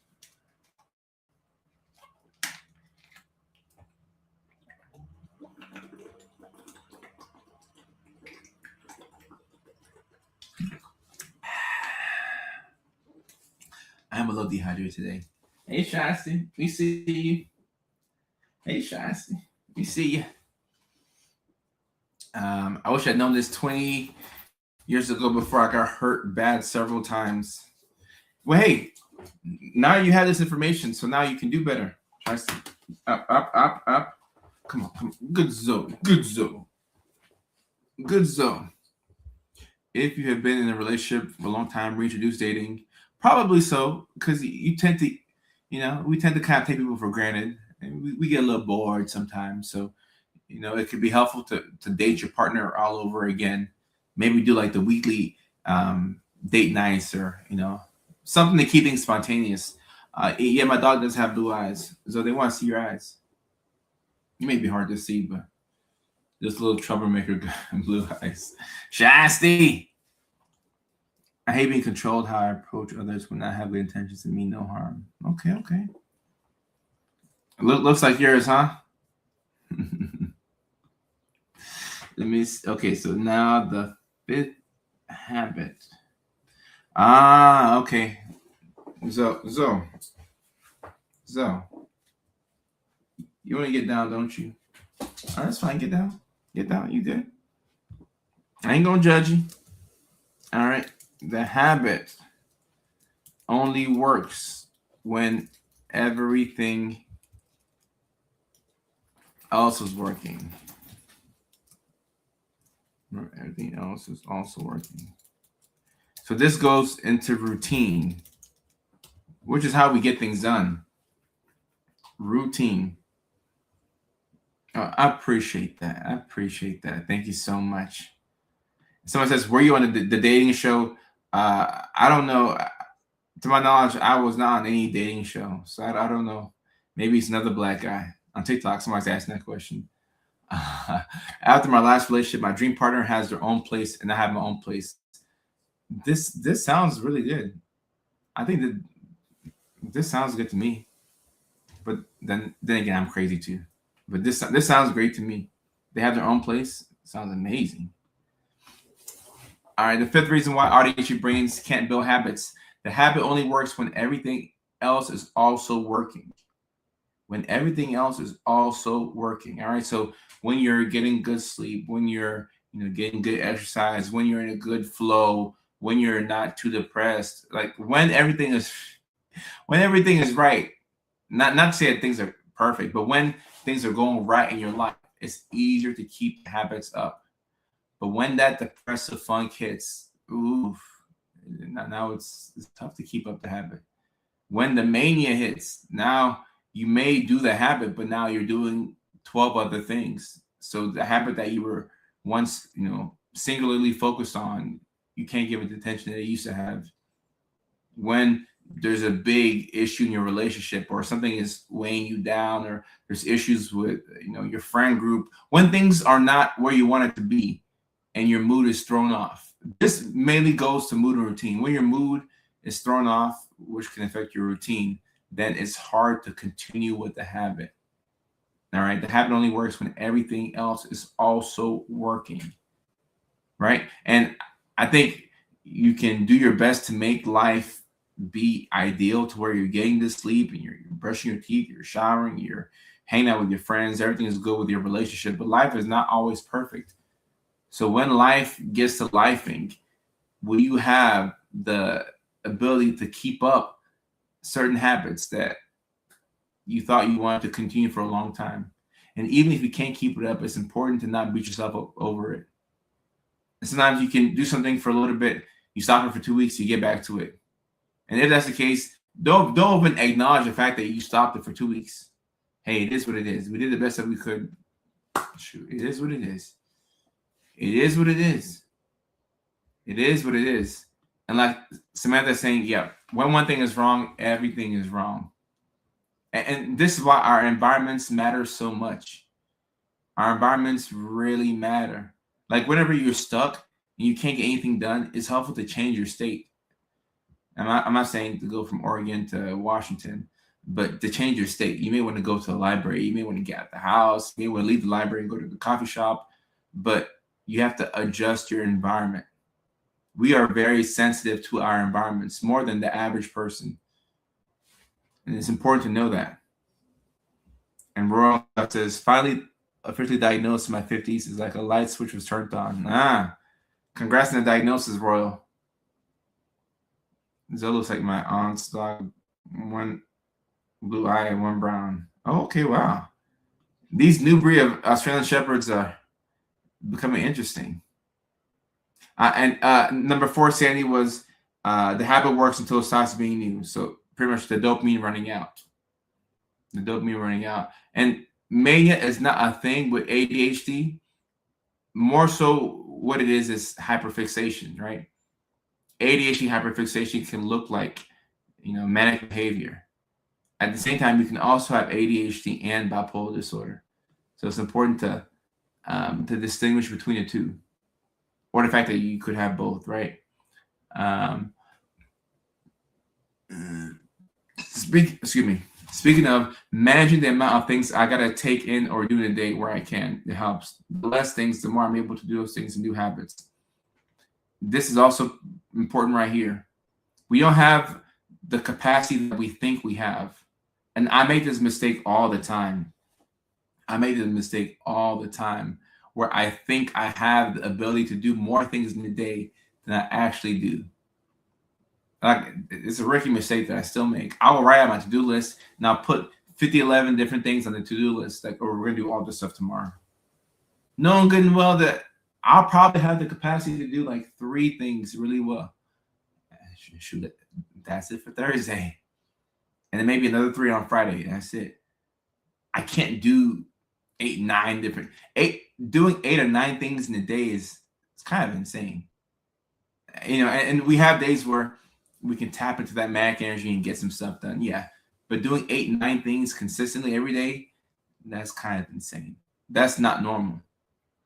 I'm a little dehydrated today. Hey, Shasti, we see you. Hey, Shasti, we see you. I wish I'd known this 20 years ago before I got hurt bad several times. Well, hey, now you have this information, so now you can do better. Shasti, up, up, up, up. Come on, come on. Good zone, good zone, good zone. If you have been in a relationship for a long time, reintroduce dating, probably so, because you tend to, we tend to kind of take people for granted, and we get a little bored sometimes. So, it could be helpful to date your partner all over again. Maybe do like the weekly date nights, or something to keep things spontaneous. Yeah, my dog does have blue eyes, so they want to see your eyes. You may be hard to see, but just a little troublemaker blue eyes. Shasti! I hate being controlled how I approach others when I have good intentions and mean no harm. Okay. Looks like yours, huh? Let me see. Okay, so now the fifth habit. Okay. So. You want to get down, don't you? That's fine. Get down. Get down. You good? I ain't gonna judge you. All right. The habit only works when everything else is working. Everything else is also working. So this goes into routine, which is how we get things done. Routine. I appreciate that. Thank you so much. Someone says, were you on the dating show? I don't know. To my knowledge, I was not on any dating show. So I don't know. Maybe it's another black guy on TikTok. Somebody's asking that question. After my last relationship, my dream partner has their own place and I have my own place. This sounds really good. I think that this sounds good to me. But then again, I'm crazy too. But this sounds great to me. They have their own place. Sounds amazing. All right, the fifth reason why AuDHD brains can't build habits. The habit only works when everything else is also working. When everything else is also working. All right, so when you're getting good sleep, when you're getting good exercise, when you're in a good flow, when you're not too depressed, like when everything is right. Not to say that things are perfect, but when things are going right in your life, it's easier to keep habits up. But when that depressive funk hits, oof, now it's tough to keep up the habit. When the mania hits, now you may do the habit, but now you're doing 12 other things. So the habit that you were once, singularly focused on, you can't give it the attention that it used to have. When there's a big issue in your relationship, or something is weighing you down, or there's issues with your friend group, when things are not where you want it to be and your mood is thrown off. This mainly goes to mood and routine. When your mood is thrown off, which can affect your routine, then it's hard to continue with the habit. All right, the habit only works when everything else is also working. Right? And I think you can do your best to make life be ideal to where you're getting to sleep and you're brushing your teeth, you're showering, you're hanging out with your friends, everything is good with your relationship, but life is not always perfect. So when life gets to lifing, will you have the ability to keep up certain habits that you thought you wanted to continue for a long time. And even if you can't keep it up, it's important to not beat yourself up over it. And sometimes you can do something for a little bit, you stop it for 2 weeks, you get back to it. And if that's the case, don't even acknowledge the fact that you stopped it for 2 weeks. Hey, it is what it is. We did the best that we could. Shoot, it is what it is. It is what it is. It is what it is. And like Samantha's saying, yeah, when one thing is wrong, everything is wrong. And this is why our environments matter so much. Our environments really matter. Like whenever you're stuck and you can't get anything done, it's helpful to change your state. I'm not saying to go from Oregon to Washington, but to change your state. You may want to go to the library. You may want to get out of the house. You may want to leave the library and go to the coffee shop. But you have to adjust your environment. We are very sensitive to our environments, more than the average person. And it's important to know that. And Royal says, finally officially diagnosed in my 50s is like a light switch was turned on. Congrats on the diagnosis, Royal. This looks like my aunt's dog. One blue eye and one brown. Oh, okay, wow. These new breed of Australian Shepherds are becoming interesting. And number 4, Sandy, was the habit works until it stops being new. So pretty much the dopamine running out. The dopamine running out. And mania is not a thing with ADHD. More so what it is hyperfixation, right? ADHD hyperfixation can look like, manic behavior. At the same time, you can also have ADHD and bipolar disorder. So it's important to distinguish between the two, or the fact that you could have both, right? Speaking of managing the amount of things I gotta take in or do in a day where I can, it helps. The less things, the more I'm able to do those things and do habits. This is also important right here. We don't have the capacity that we think we have. And I make this mistake all the time. Where I think I have the ability to do more things in a day than I actually do. Like, it's a rookie mistake that I still make. I will write out my to-do list and I'll put 11 different things on the to-do list. Like, we're going to do all this stuff tomorrow. Knowing good and well that I'll probably have the capacity to do like 3 things really well. Shoot, that's it for Thursday. And then maybe another 3 on Friday. That's it. I can't do doing 8 or 9 things in a day it's kind of insane. And we have days where we can tap into that manic energy and get some stuff done. Yeah. But doing 8 and 9 things consistently every day, that's kind of insane. That's not normal.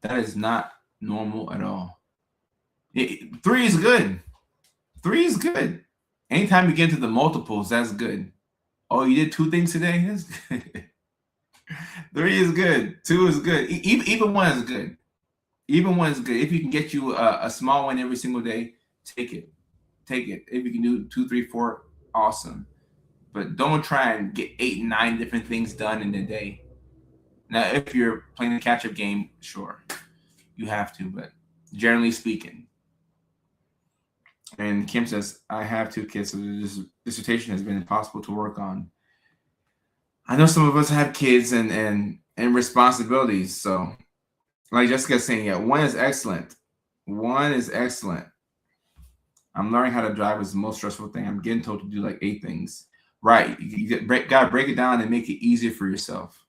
That is not normal at all. 3 is good. 3 is good. Anytime you get into the multiples, that's good. Oh, you did 2 things today? That's good. 3 is good. 2 is good. Even 1 is good. Even 1 is good. If you can get you a small one every single day, take it. Take it. If you can do 2, 3, 4, awesome. But don't try and get 8 and 9 different things done in a day. Now, if you're playing the catch-up game, sure, you have to. But generally speaking. And Kim says, I have 2 kids, so this dissertation has been impossible to work on. I know some of us have kids and responsibilities. So, like Jessica's saying, yeah, 1 is excellent. 1 is excellent. I'm learning how to drive is the most stressful thing. I'm getting told to do like 8 things. Right. You got to break it down and make it easier for yourself.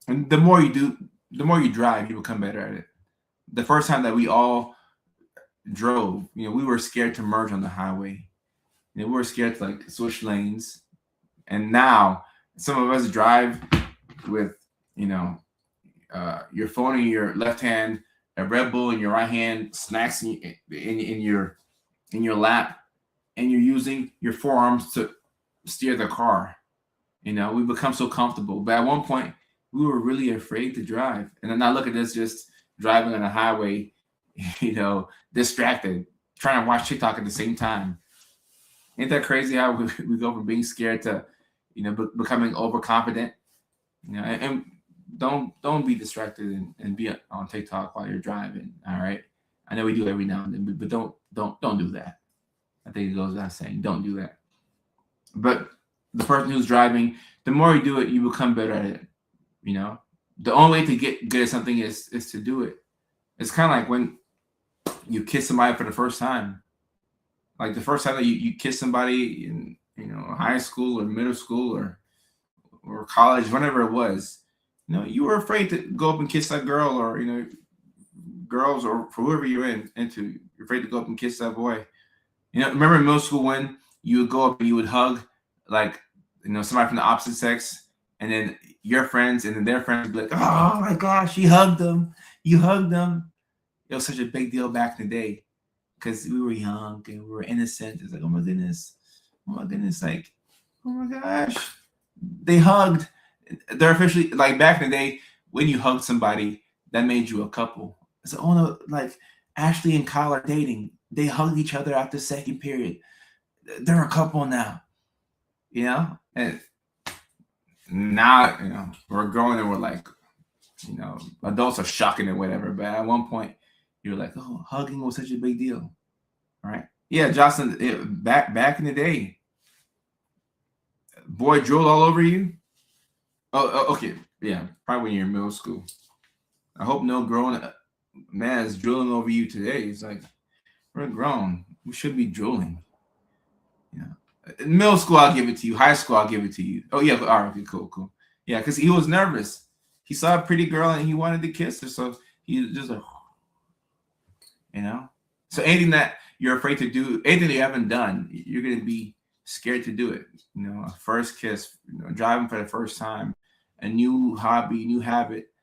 And the more you do, the more you drive, you become better at it. The first time that we all drove, we were scared to merge on the highway. We were scared to like switch lanes. And now some of us drive with, your phone in your left hand, a Red Bull in your right hand, snacks in your lap, and you're using your forearms to steer the car. We become so comfortable. But at one point, we were really afraid to drive. And then now look at us just driving on a highway, distracted, trying to watch TikTok at the same time. Ain't that crazy how we go from being scared to, becoming overconfident? And don't be distracted and be on TikTok while you're driving. All right. I know we do every now and then, but don't do that. I think it goes without saying, don't do that. But the person who's driving, the more you do it, you become better at it. You know, the only way to get good at something is to do it. It's kind of like when you kiss somebody for the first time. Like the first time that you kiss somebody in high school or middle school or college, whenever it was, you were afraid to go up and kiss that girl, or girls, or for whoever you're into. You're afraid to go up and kiss that boy. Remember in middle school when you would go up and you would hug, like, somebody from the opposite sex, and then your friends and then their friends would be like, oh my gosh, you hugged them. You hugged them. It was such a big deal back in the day because we were young and we were innocent. It's like, oh my goodness, like, oh my gosh, they hugged. They're officially, like, back in the day when you hugged somebody, that made you a couple. So, oh no, like Ashley and Kyle are dating. They hugged each other after the second period. They're a couple now, and now, we're growing and we're like, adults are shocking and whatever. But at one point, you're like, oh, hugging was such a big deal. All right. Yeah, Jocelyn, back in the day, boy drooled all over you. Oh, okay. Yeah, probably when you're in middle school. I hope no grown man is drooling over you today. It's like, we're grown. We should be drooling. In middle school, I'll give it to you. High school, I'll give it to you. Oh, yeah. All right. Okay, cool. Yeah, because he was nervous. He saw a pretty girl and he wanted to kiss her. So he just like, So anything that you're afraid to do, anything that you haven't done, you're going to be scared to do it. A first kiss, driving for the first time, a new hobby, new habit.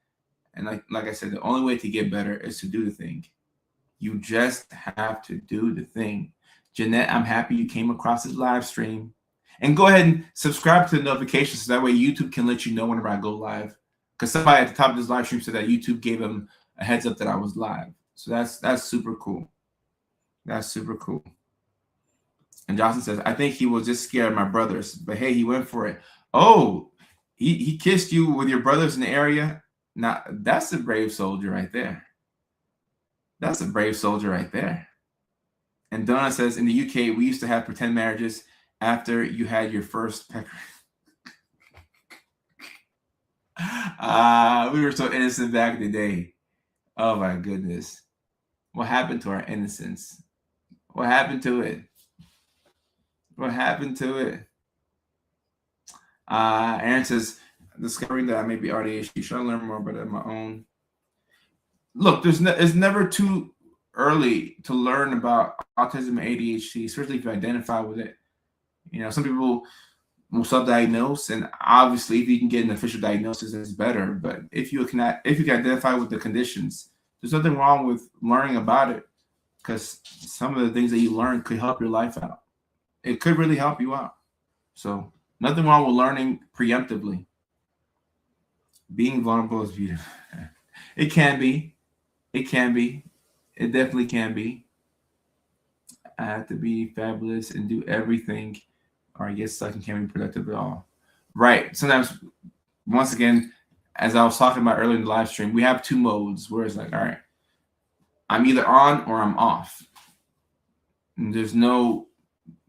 And like I said, the only way to get better is to do the thing. You just have to do the thing. Jeanette, I'm happy you came across this live stream. And go ahead and subscribe to the notifications so that way YouTube can let you know whenever I go live. Because somebody at the top of this live stream said that YouTube gave them a heads up that I was live. So that's super cool. That's super cool. And Johnson says, I think he was just scared of my brothers. But hey, he went for it. Oh, he kissed you with your brothers in the area? Now, that's a brave soldier right there. That's a brave soldier right there. And Donna says, in the UK, we used to have pretend marriages after you had your first pecker. We were so innocent back in the day. Oh, my goodness. What happened to our innocence? What happened to it? What happened to it? Aaron says, discovering that I may be AuDHD. Should I learn more about it on my own? Look, it's never too early to learn about autism and ADHD, especially if you identify with it. Some people will self-diagnose, and obviously, if you can get an official diagnosis, it's better. But if you can identify with the conditions, there's nothing wrong with learning about it, because some of the things that you learn could help your life out. It could really help you out. So nothing wrong with learning preemptively. Being vulnerable is beautiful. It can be. It can be. It definitely can be. I have to be fabulous and do everything, or I get stuck and can't be productive at all. Right. Sometimes, once again, as I was talking about earlier in the live stream, we have two modes where it's like, all right, I'm either on or I'm off. And there's no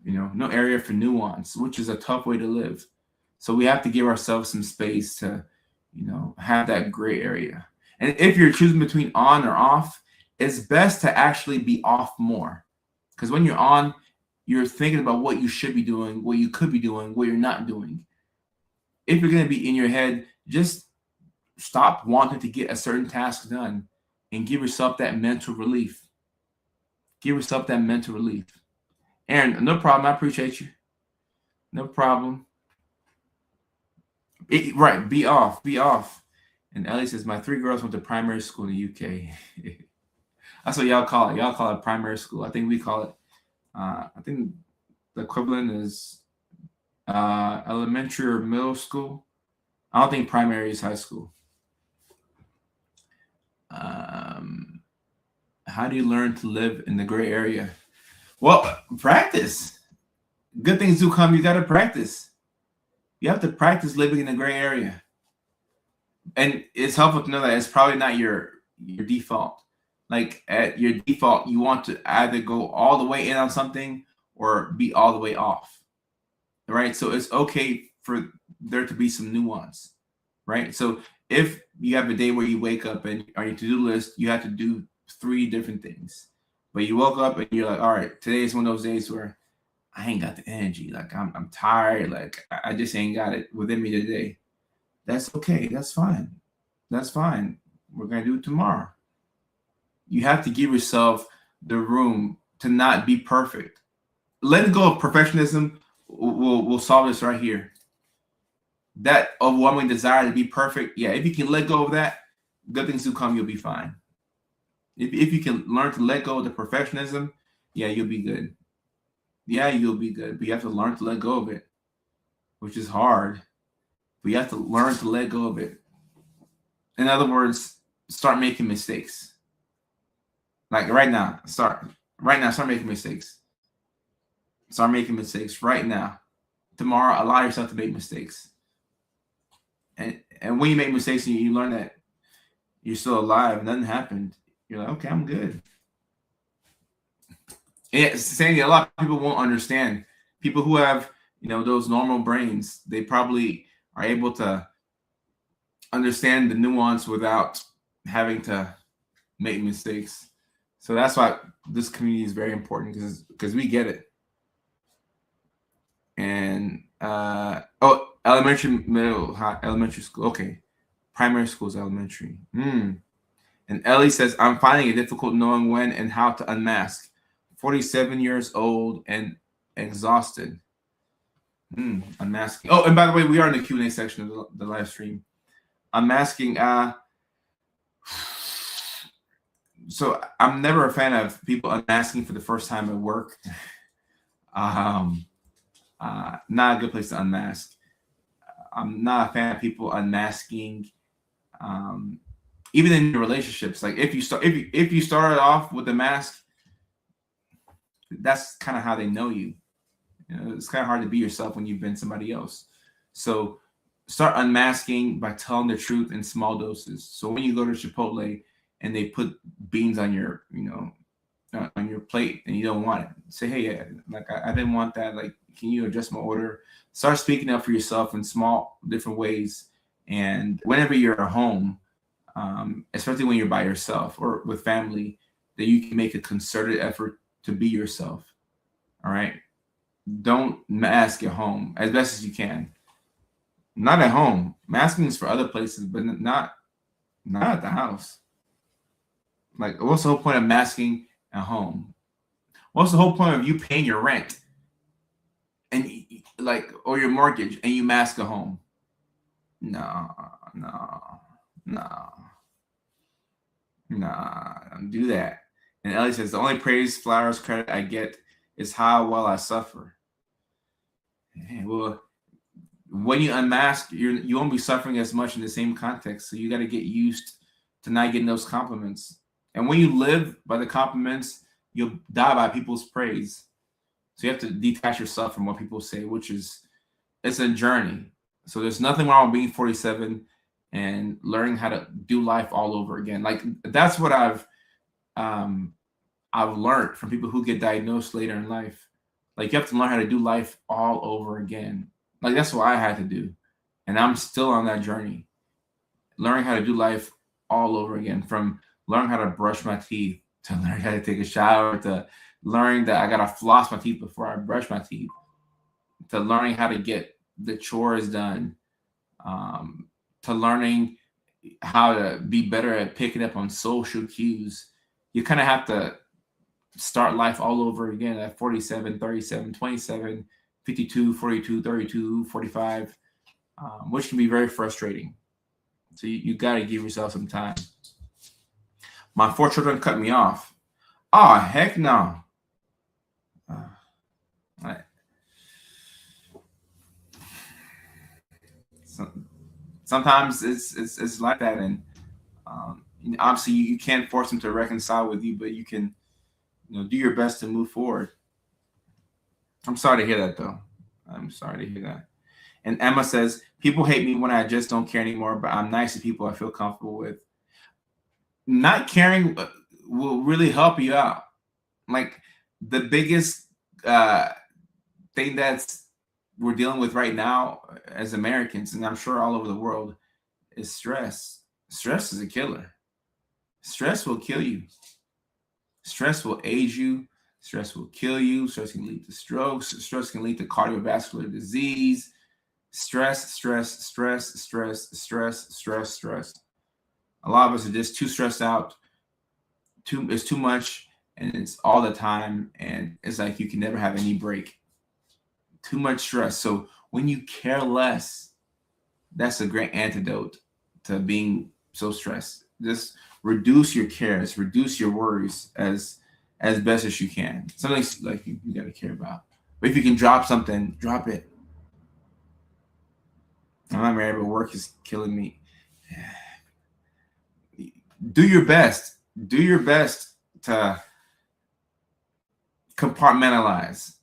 area for nuance, which is a tough way to live. So we have to give ourselves some space to, have that gray area. And if you're choosing between on or off, it's best to actually be off more. Because when you're on, you're thinking about what you should be doing, what you could be doing, what you're not doing. If you're going to be in your head, just stop wanting to get a certain task done and give yourself that mental relief. Give yourself that mental relief. Aaron, no problem. I appreciate you. No problem. Right. Be off. Be off. And Ellie says, my 3 girls went to primary school in the UK. That's what y'all call it. Y'all call it primary school. I think we call it, I think the equivalent is elementary or middle school. I don't think primary is high school. How do you learn to live in the gray area? Well, practice. Good things do come. You got to practice. You have to practice living in the gray area. And it's helpful to know that it's probably not your default. Like at your default, you want to either go all the way in on something or be all the way off, right? So it's okay for there to be some nuance, right? So if you have a day where you wake up and on your to-do list, you have to do 3 different things, but you woke up and you're like, all right, today is one of those days where I ain't got the energy. Like I'm tired. Like I just ain't got it within me today. That's okay. That's fine. That's fine. We're going to do it tomorrow. You have to give yourself the room to not be perfect. Letting go of perfectionism will solve this right here. That overwhelming desire to be perfect. Yeah, if you can let go of that, good things will come. You'll be fine. If you can learn to let go of the perfectionism, yeah, you'll be good. Yeah, you'll be good. But you have to learn to let go of it, which is hard. But you have to learn to let go of it. In other words, start making mistakes. Like right now, start making mistakes. Start making mistakes right now. Tomorrow, allow yourself to make mistakes. And when you make mistakes and you learn that you're still alive, nothing happened, you're like, okay, I'm good. And it's saying that a lot of people won't understand. People who have, those normal brains, they probably are able to understand the nuance without having to make mistakes. So that's why this community is very important, because we get it. And elementary, middle, high, elementary school. Okay, primary school is elementary. And Ellie says, I'm finding it difficult knowing when and how to unmask. 47 years old and exhausted. Unmasking. Oh, and by the way, we are in the Q&A section of the live stream. Unmasking. So I'm never a fan of people unmasking for the first time at work. Not a good place to unmask. I'm not a fan of people unmasking, even in relationships. Like if you started off with a mask, that's kind of how they know you. It's kind of hard to be yourself when you've been somebody else. So start unmasking by telling the truth in small doses. So when you go to Chipotle and they put beans on your, on your plate and you don't want it, say, hey, like I didn't want that. Like, can you adjust my order? Start speaking up for yourself in small, different ways. And whenever you're at home, especially when you're by yourself or with family, that you can make a concerted effort to be yourself. All right. Don't mask at home as best as you can. Not at home. Masking is for other places, but not at the house. Like, what's the whole point of masking at home? What's the whole point of you paying your rent and or your mortgage and you mask at home? No, don't do that. And Ellie says, the only praise, flowers, credit I get is how well I suffer. Yeah, well, when you unmask, you won't be suffering as much in the same context. So you got to get used to not getting those compliments. And when you live by the compliments, you'll die by people's praise. So you have to detach yourself from what people say, it's a journey. So there's nothing wrong with being 47 and learning how to do life all over again. Like that's what I've learned from people who get diagnosed later in life. Like you have to learn how to do life all over again. Like that's what I had to do. And I'm still on that journey. Learning how to do life all over again, from learning how to brush my teeth to learning how to take a shower to learning that I got to floss my teeth before I brush my teeth to learning how to get the chores done, to learning how to be better at picking up on social cues. You kind of have to start life all over again at 47, 37, 27, 52, 42, 32, 45, which can be very frustrating. So you got to give yourself some time. My 4 children cut me off. Oh, heck no. Sometimes it's like that, and obviously you can't force them to reconcile with you, but you can do your best to move forward. I'm sorry to hear that, though. I'm sorry to hear that. And Emma says, people hate me when I just don't care anymore, but I'm nice to people I feel comfortable with. Not caring will really help you out. Like the biggest thing that's we're dealing with right now as Americans, and I'm sure all over the world, is stress. Stress is a killer. Stress will kill you. Stress will age you. Stress will kill you. Stress can lead to strokes. Stress can lead to cardiovascular disease. Stress, stress, stress, stress, stress, stress, stress. A lot of us are just too stressed out. It's too much, and it's all the time, and it's like you can never have any break. Too much stress. So when you care less, that's a great antidote to being so stressed. Just reduce your cares, reduce your worries as best as you can. Something like you got to care about. But if you can drop something, drop it. I'm not married, but work is killing me. Do your best. Do your best to compartmentalize.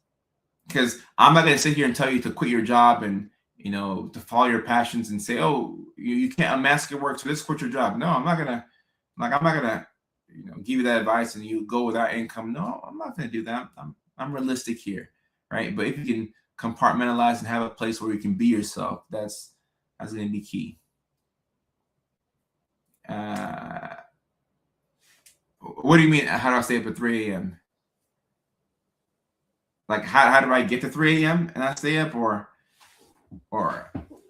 Because I'm not gonna sit here and tell you to quit your job and to follow your passions and say, oh, you can't unmask your work, so let's quit your job. No, I'm not gonna give you that advice and you go without income. No, I'm not gonna do that. I'm realistic here, right? But if you can compartmentalize and have a place where you can be yourself, that's gonna be key. What do you mean? How do I stay up at 3 a.m.? Like how do I get to 3 a.m. and I stay up, or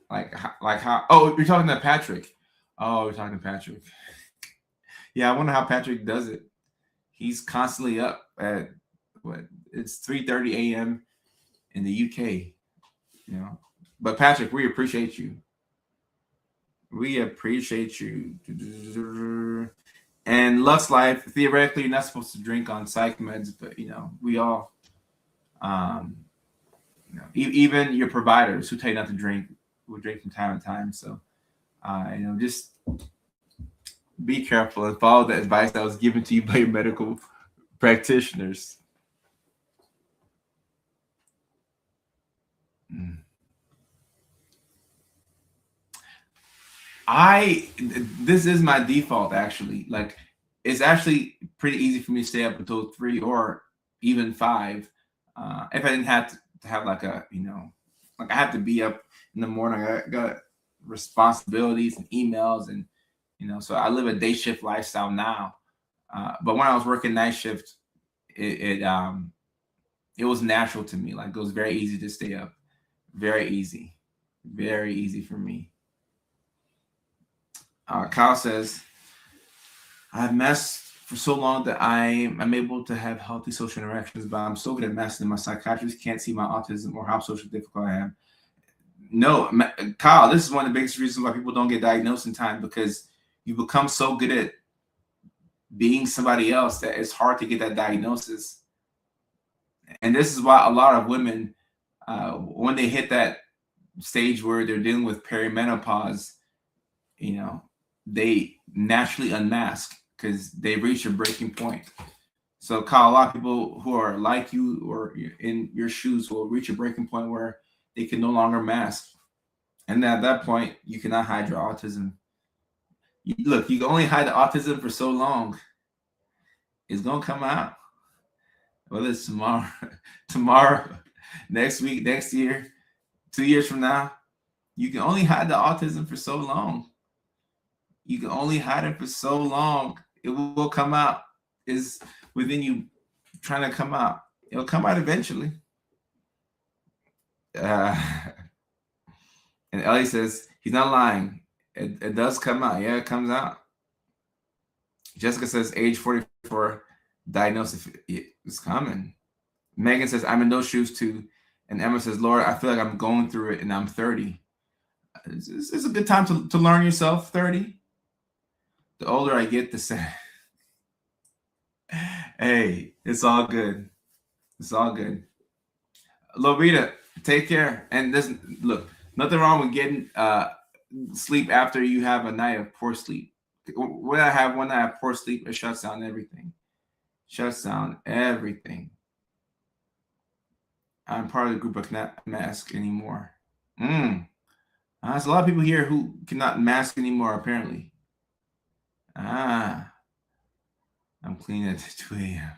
like how? Oh, you're talking to Patrick. Oh, you're talking to Patrick. Yeah, I wonder how Patrick does it. He's constantly up at what? It's 3:30 a.m. in the UK. But Patrick, we appreciate you. We appreciate you. And Lux Life, theoretically, you're not supposed to drink on psych meds, but we all, even your providers who tell you not to drink will drink from time to time. So, just be careful and follow the advice that was given to you by your medical practitioners. This is my default actually. Like, it's actually pretty easy for me to stay up until 3 or even 5. If I didn't have to have like like I have to be up in the morning. I got responsibilities and emails, and so I live a day shift lifestyle now. But when I was working night shift, it was natural to me. Like, it was very easy to stay up. Very easy for me. Kyle says, I've masked for so long that I'm able to have healthy social interactions, but I'm so good at masking. My psychiatrist can't see my autism or how socially difficult I am. No, Kyle, this is one of the biggest reasons why people don't get diagnosed in time, because you become so good at being somebody else that it's hard to get that diagnosis. And this is why a lot of women, when they hit that stage where they're dealing with perimenopause, they naturally unmask because they reach a breaking point. So, Kyle, a lot of people who are like you or in your shoes will reach a breaking point where they can no longer mask. And at that point, you cannot hide your autism. Look, you can only hide the autism for so long. It's going to come out. Whether it's tomorrow, next week, next year, 2 years from now, you can only hide the autism for so long. You can only hide it for so long. It will come out. It's within you trying to come out. It'll come out eventually. And Ellie says, he's not lying. It does come out. Yeah, it comes out. Jessica says, age 44, diagnosis is coming. Megan says, I'm in those shoes too. And Emma says, Lord, I feel like I'm going through it and I'm 30. It's a good time to learn yourself, 30. The older I get, the sadder. Hey, it's all good. It's all good. Lorita, take care. And look, nothing wrong with getting sleep after you have a night of poor sleep. When I have one night of poor sleep, it shuts down everything. Shuts down everything. I'm part of the group I cannot mask anymore. There's a lot of people here who cannot mask anymore, apparently. I'm cleaning at 2 a.m.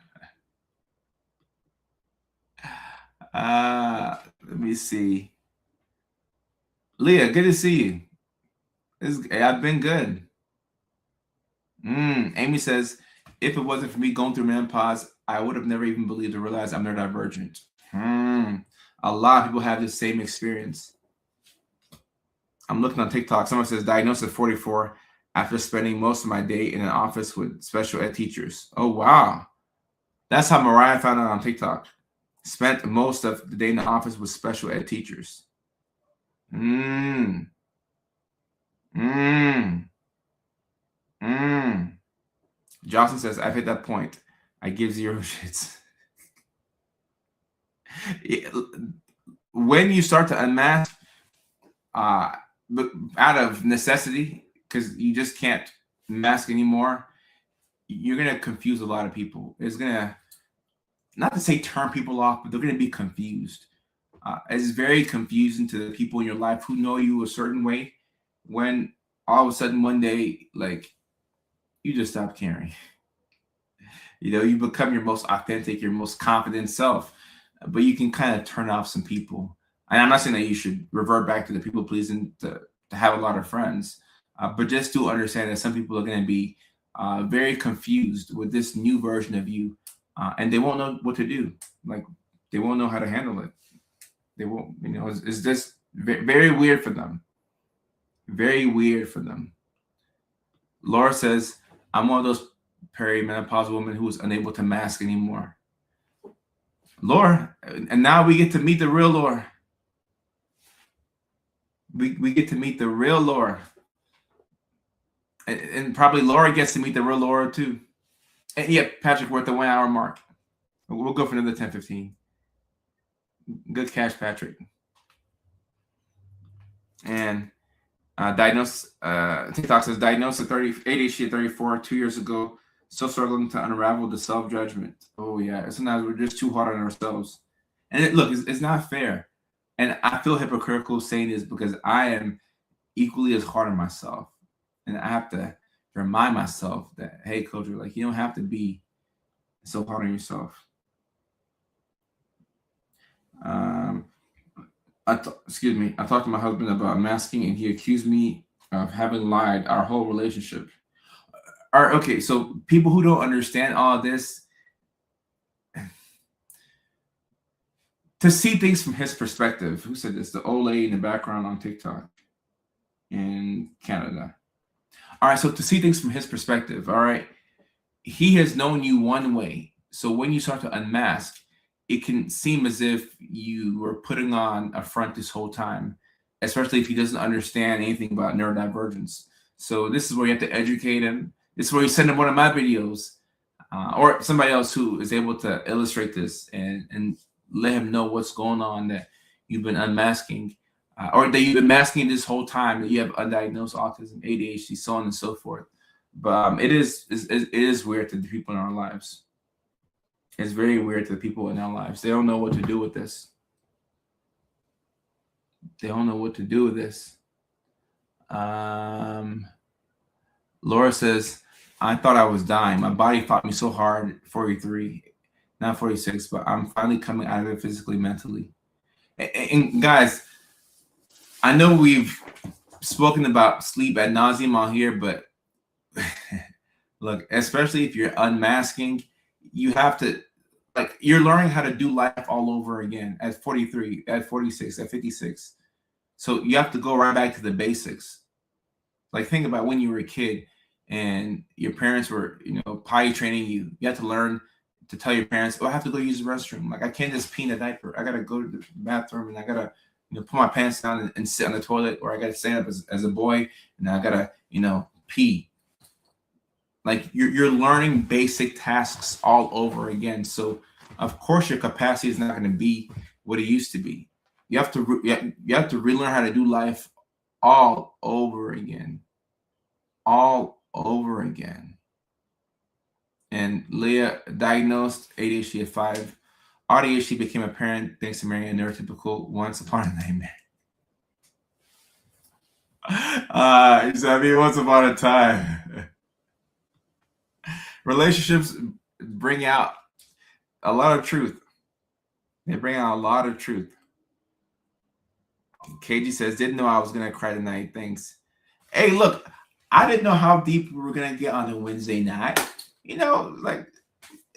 Let me see. Leah, good to see you. I've been good. Amy says, if it wasn't for me going through menopause, I would have never even believed or realized I'm neurodivergent. A lot of people have this same experience. I'm looking on TikTok. Someone says, diagnosed at 44 after spending most of my day in an office with special ed teachers. Oh, wow. That's how Mariah found out on TikTok. Spent most of the day in the office with special ed teachers. Jocelyn says, I've hit that point. I give zero shits. When you start to unmask, out of necessity, because you just can't mask anymore, you're going to confuse a lot of people. It's going to, not to say turn people off, but they're going to be confused. It's very confusing to the people in your life who know you a certain way when all of a sudden one day, like, you just stop caring. You become your most authentic, your most confident self, but you can kind of turn off some people. And I'm not saying that you should revert back to the people pleasing to have a lot of friends, but just to understand that some people are going to be very confused with this new version of you, and they won't know what to do. Like, they won't know how to handle it. They won't, it's just very weird for them. Very weird for them. Laura says, I'm one of those perimenopausal women who is unable to mask anymore. Laura, and now we get to meet the real Laura. We get to meet the real Laura. And probably Laura gets to meet the real Laura too. And yeah, Patrick, we're at the 1 hour mark. We'll go for another 10-15. Good catch, Patrick. And TikTok says, diagnosed at ADHD at 34 2 years ago, still struggling to unravel the self-judgment. Oh yeah, sometimes we're just too hard on ourselves. And it's not fair. And I feel hypocritical saying this because I am equally as hard on myself. And I have to remind myself that, hey, Coach, like, you don't have to be so hard on yourself. I talked to my husband about masking, and he accused me of having lied our whole relationship. All right, okay, so people who don't understand all this, to see things from his perspective. Who said this? The old lady in the background on TikTok in Canada. All right, so to see things from his perspective, all right, he has known you one way. So when you start to unmask, it can seem as if you were putting on a front this whole time, especially if he doesn't understand anything about neurodivergence. So this is where you have to educate him. This is where you send him one of my videos, or somebody else who is able to illustrate this and let him know what's going on, that you've been unmasking, or that you've been masking this whole time, that you have undiagnosed autism, ADHD, so on and so forth. But it is weird to the people in our lives. It's very weird to the people in our lives. They don't know what to do with this. They don't know what to do with this. Laura says, I thought I was dying. My body fought me so hard, 43, not 46, but I'm finally coming out of it physically, mentally. And guys, I know we've spoken about sleep ad nauseum on here, but look, especially if you're unmasking, you have to, like, you're learning how to do life all over again at 43, at 46, at 56. So you have to go right back to the basics. Like, think about when you were a kid and your parents were, potty training you. You have to learn to tell your parents, oh, I have to go use the restroom. Like, I can't just pee in a diaper. I got to go to the bathroom, and I got to, put my pants down and sit on the toilet, or I got to stand up as a boy, and I got to, pee. Like, you're learning basic tasks all over again. So, of course, your capacity is not going to be what it used to be. You have to relearn how to do life all over again. All over again. And Leah diagnosed ADHD at 5. AuDHD became apparent thanks to marrying a neurotypical once upon a nightmare. Once upon a time. Relationships bring out a lot of truth. They bring out a lot of truth. KG says, didn't know I was gonna cry tonight. Thanks. Hey, look, I didn't know how deep we were gonna get on a Wednesday night. You know, like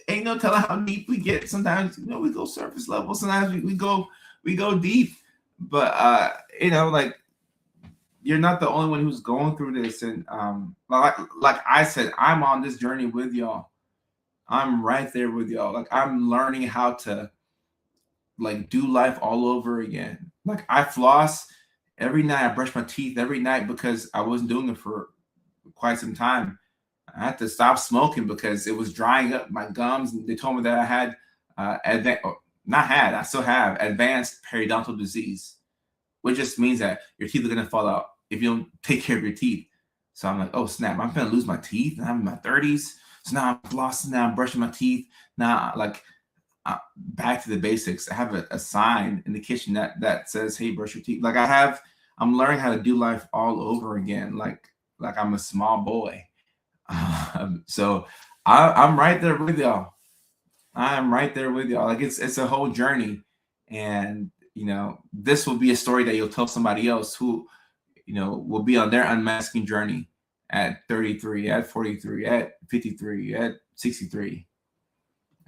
ain't no telling how deep we get. Sometimes, you know, we go surface level. Sometimes we go deep. But you know, like you're not the only one who's going through this. And like I said, I'm on this journey with y'all. I'm right there with y'all. Like I'm learning how to like do life all over again. Like I floss every night. I brush my teeth every night because I wasn't doing it for quite some time. I had to stop smoking because it was drying up my gums. And they told me that I had I still have advanced periodontal disease, which just means that your teeth are gonna fall out if you don't take care of your teeth. So I'm like, oh snap, I'm gonna lose my teeth, and I'm in my 30s. So now I'm flossing, now I'm brushing my teeth. Now, like, back to the basics. I have a sign in the kitchen that says, "Hey, brush your teeth." Like I'm learning how to do life all over again. Like I'm a small boy. So I'm right there with y'all. I'm right there with y'all. Like it's a whole journey, and you know this will be a story that you'll tell somebody else who you know will be on their unmasking journey at 33, at 43, at 53, at 63.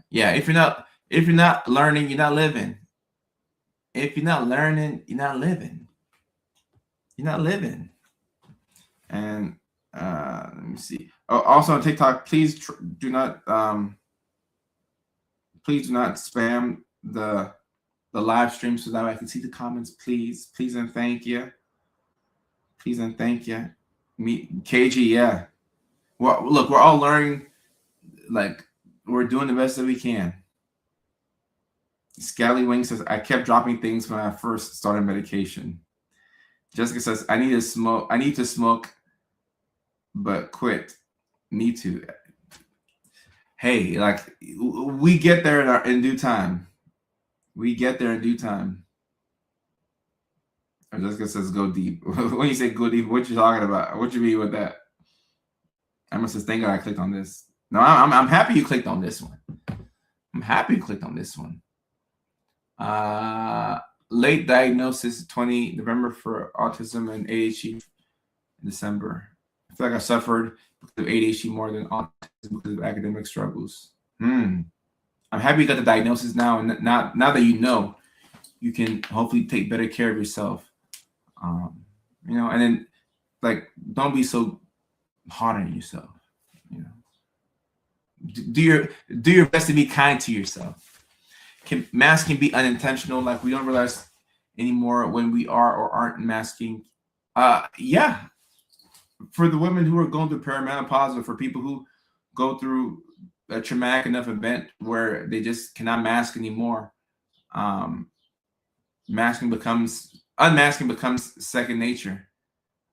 Yeah, if you're not learning, you're not living. If you're not learning, you're not living. You're not living. And let me see. Oh, also on TikTok, please do not spam the live stream so that I can see the comments. Please and thank you. Please and thank you. Me KG, yeah. Well, look, we're all learning. Like we're doing the best that we can. Scallywing says, I kept dropping things when I first started medication. Jessica says, I need to smoke, but quit. Need to. Hey, like we get there in due time. We get there in due time. Jessica says, go deep. When you say go deep, what you talking about? What you mean with that? I must have thank God I clicked on this. No, I'm happy you clicked on this one. I'm happy you clicked on this one. Late diagnosis 20 November for autism and ADHD in December. I feel like I suffered because of ADHD more than autism because of academic struggles. I'm happy you got the diagnosis now, and now that you know, you can hopefully take better care of yourself. You know, and then like don't be so hard on yourself. You know, do your best to be kind to yourself. Masking can be unintentional, like we don't realize anymore when we are or aren't masking. Yeah, for the women who are going through perimenopause, or for people who go through a traumatic enough event where they just cannot mask anymore, unmasking becomes second nature.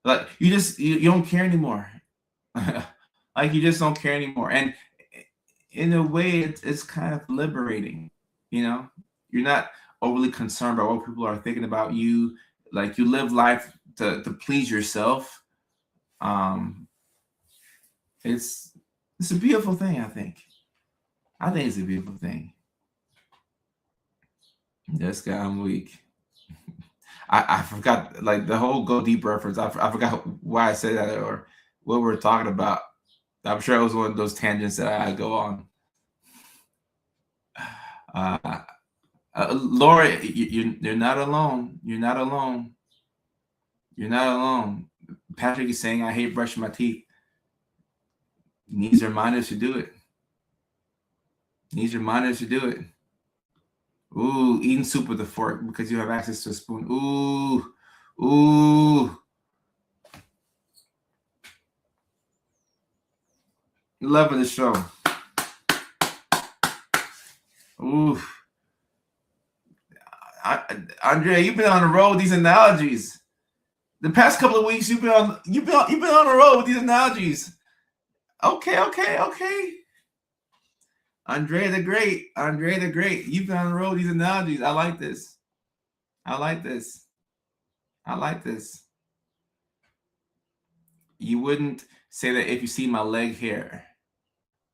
Like you don't care anymore. Like you just don't care anymore, and in a way, it's kind of liberating. You know, you're not overly concerned about what people are thinking about you. Like you live life to please yourself. It's a beautiful thing. I think it's a beautiful thing. This guy, I'm weak. I forgot like the whole go deep reference. I forgot why I said that or what we're talking about. I'm sure it was one of those tangents that I go on. Laura, you're not alone. You're not alone. You're not alone. Patrick is saying, I hate brushing my teeth. Needs reminders to do it. Needs reminders to do it. Ooh, eating soup with a fork because you have access to a spoon. Ooh. Love of the show. Ooh. Andrea, you've been on the road with these analogies. The past couple of weeks, you've been on the road with these analogies. Okay. Andrea the Great. You've been on the road with these analogies. I like this. You wouldn't say that if you see my leg hair.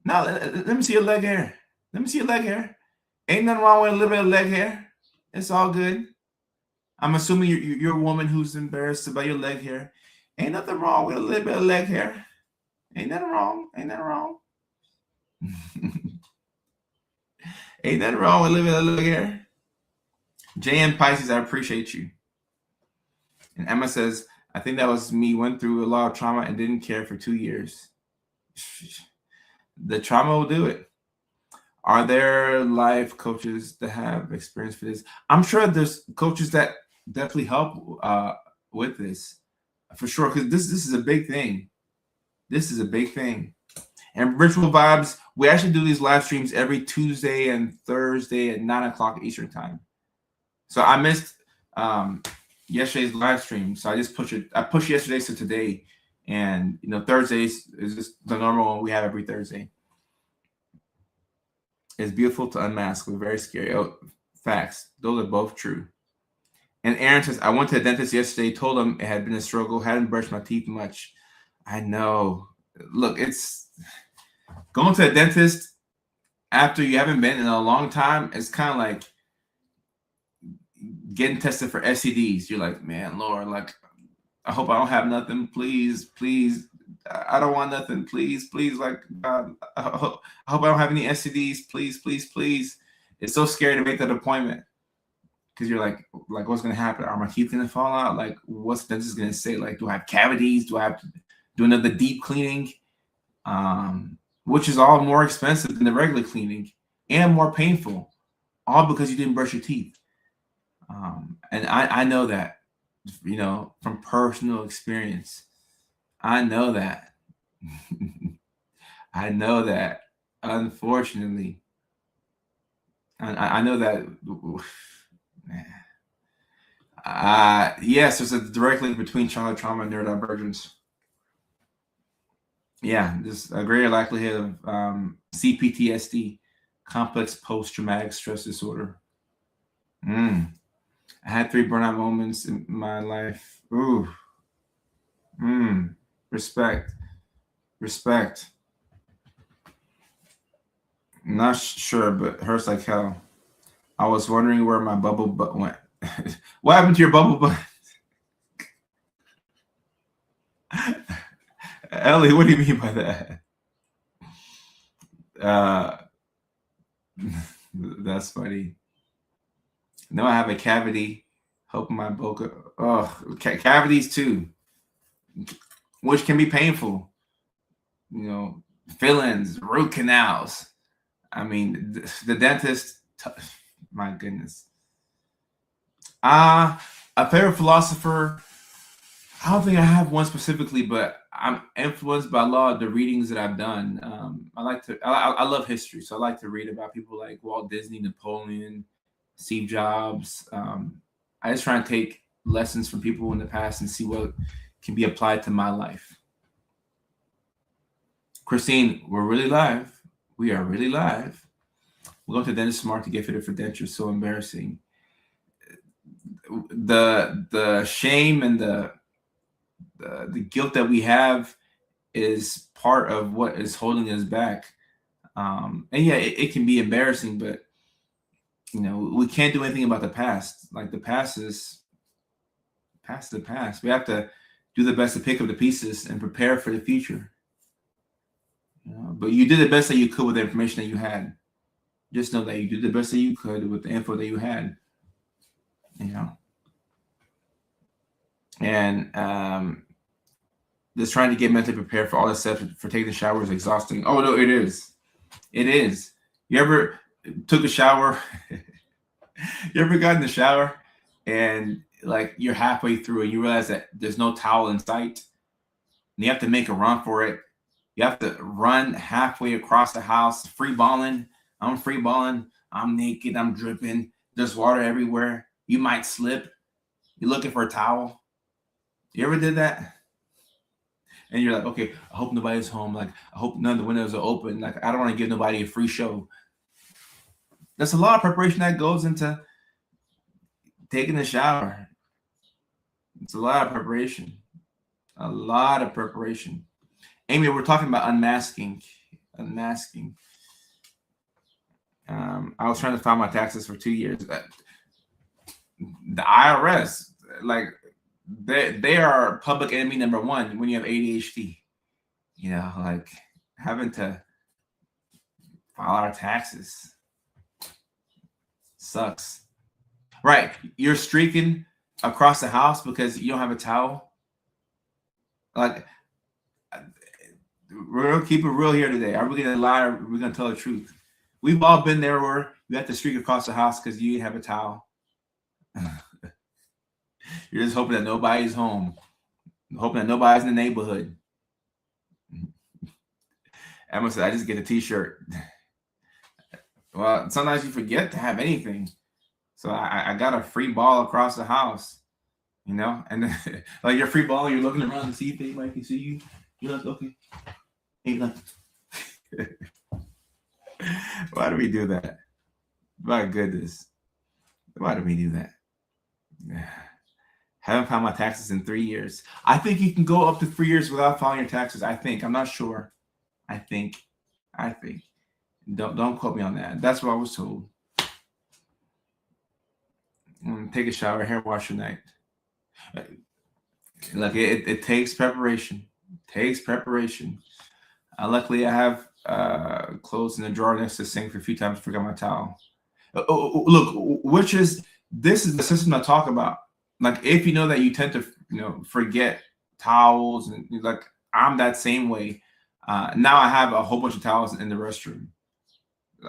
No, let me see your leg hair. Ain't nothing wrong with a little bit of leg hair. It's all good. I'm assuming you're a woman who's embarrassed about your leg hair. Ain't nothing wrong with a little bit of leg hair. Ain't nothing wrong. Ain't nothing wrong. Ain't nothing wrong with a little bit of leg hair. JM Pisces, I appreciate you. And Emma says, I think that was me. Went through a lot of trauma and didn't care for 2 years. The trauma will do it. Are there life coaches that have experience for this? I'm sure there's coaches that definitely help with this, for sure, because this is a big thing. This is a big thing. And Ritual Vibes, we actually do these live streams every Tuesday and Thursday at 9 o'clock Eastern time. So I missed yesterday's live stream, so I just pushed it. I pushed yesterday to today, and Thursdays is just the normal one we have every Thursday. It's beautiful to unmask. We're very scary. Oh, facts. Those are both true. And Aaron says, I went to the dentist yesterday, told him it had been a struggle, hadn't brushed my teeth much. I know. Look, it's going to a dentist after you haven't been in a long time. It's kind of like getting tested for STDs. You're like, man, Lord, like, I hope I don't have nothing. Please, please. I don't want nothing. Please, please. Like, God, I hope I don't have any STDs. Please, please, please. It's so scary to make that appointment because you're like, what's going to happen? Are my teeth going to fall out? Like, what's the dentist going to say? Like, do I have cavities? Do I have to do another deep cleaning? Which is all more expensive than the regular cleaning and more painful, all because you didn't brush your teeth. And I know that, from personal experience. I know that. I know that. Unfortunately, I know that. Yes, there's a direct link between childhood trauma and neurodivergence. Yeah, there's a greater likelihood of CPTSD, complex post-traumatic stress disorder. I had 3 burnout moments in my life. Ooh. Respect. Not sure, but hurts like hell. I was wondering where my bubble butt went. What happened to your bubble butt? Ellie, what do you mean by that? That's funny. No, I have a cavity. Hope my boca. Oh, cavities too, which can be painful. Fillings, root canals. I mean, the dentist. My goodness. A favorite philosopher. I don't think I have one specifically, but I'm influenced by a lot of the readings that I've done. I love history, so I like to read about people like Walt Disney, Napoleon, Steve Jobs. I just try and take lessons from people in the past and see what can be applied to my life. Christine, we're really live. We are really live. We're going to the dentist tomorrow to get fitted for dentures. So embarrassing. The shame and the guilt that we have is part of what is holding us back. And yeah, it can be embarrassing, but we can't do anything about the past. Like, the past is the past. We have to do the best to pick up the pieces and prepare for the future. But you did the best that you could with the information that you had. Just know that you did the best that you could with the info that you had. And just trying to get mentally prepared for all the steps for taking the shower is exhausting. Oh no, it is. It is. You ever took a shower? You ever got in the shower and like you're halfway through and you realize that there's no towel in sight and you have to make a run for it? You have to run halfway across the house, free balling. I'm free balling. I'm naked. I'm dripping. There's water everywhere. You might slip. You're looking for a towel. You ever did that? And you're like, okay, I hope nobody's home. Like, I hope none of the windows are open. Like, I don't want to give nobody a free show. There's a lot of preparation that goes into taking a shower. It's a lot of preparation. A lot of preparation. Amy, we're talking about unmasking. Unmasking. I was trying to file my taxes for 2 years. The IRS, like they are public enemy number one when you have ADHD. You know, like having to file our taxes sucks. Right. You're streaking across the house because you don't have a towel. Like, we're gonna keep it real here today. Are we gonna lie or are we gonna tell the truth? We've all been there where you have to streak across the house because you didn't have a towel. You're just hoping that nobody's home, hoping that nobody's in the neighborhood. Emma said, I just get a t-shirt. Well, sometimes you forget to have anything. So I got a free ball across the house, you know, and then, like your free ball, you're looking around to see if anybody can see you. You're like, okay. Ain't nothing. Why do we do that? My goodness. Why do we do that? Haven't filed my taxes in 3 years. I think you can go up to 3 years without filing your taxes. I think. I'm not sure. I think. Don't quote me on that. That's what I was told. Take a shower, hair wash your night. Look, it takes preparation. Luckily, I have clothes in the drawer next to the sink for a few times. Forgot my towel. Look, this is the system I talk about. Like, if you know that you tend to, forget towels, and like I'm that same way. Now I have a whole bunch of towels in the restroom.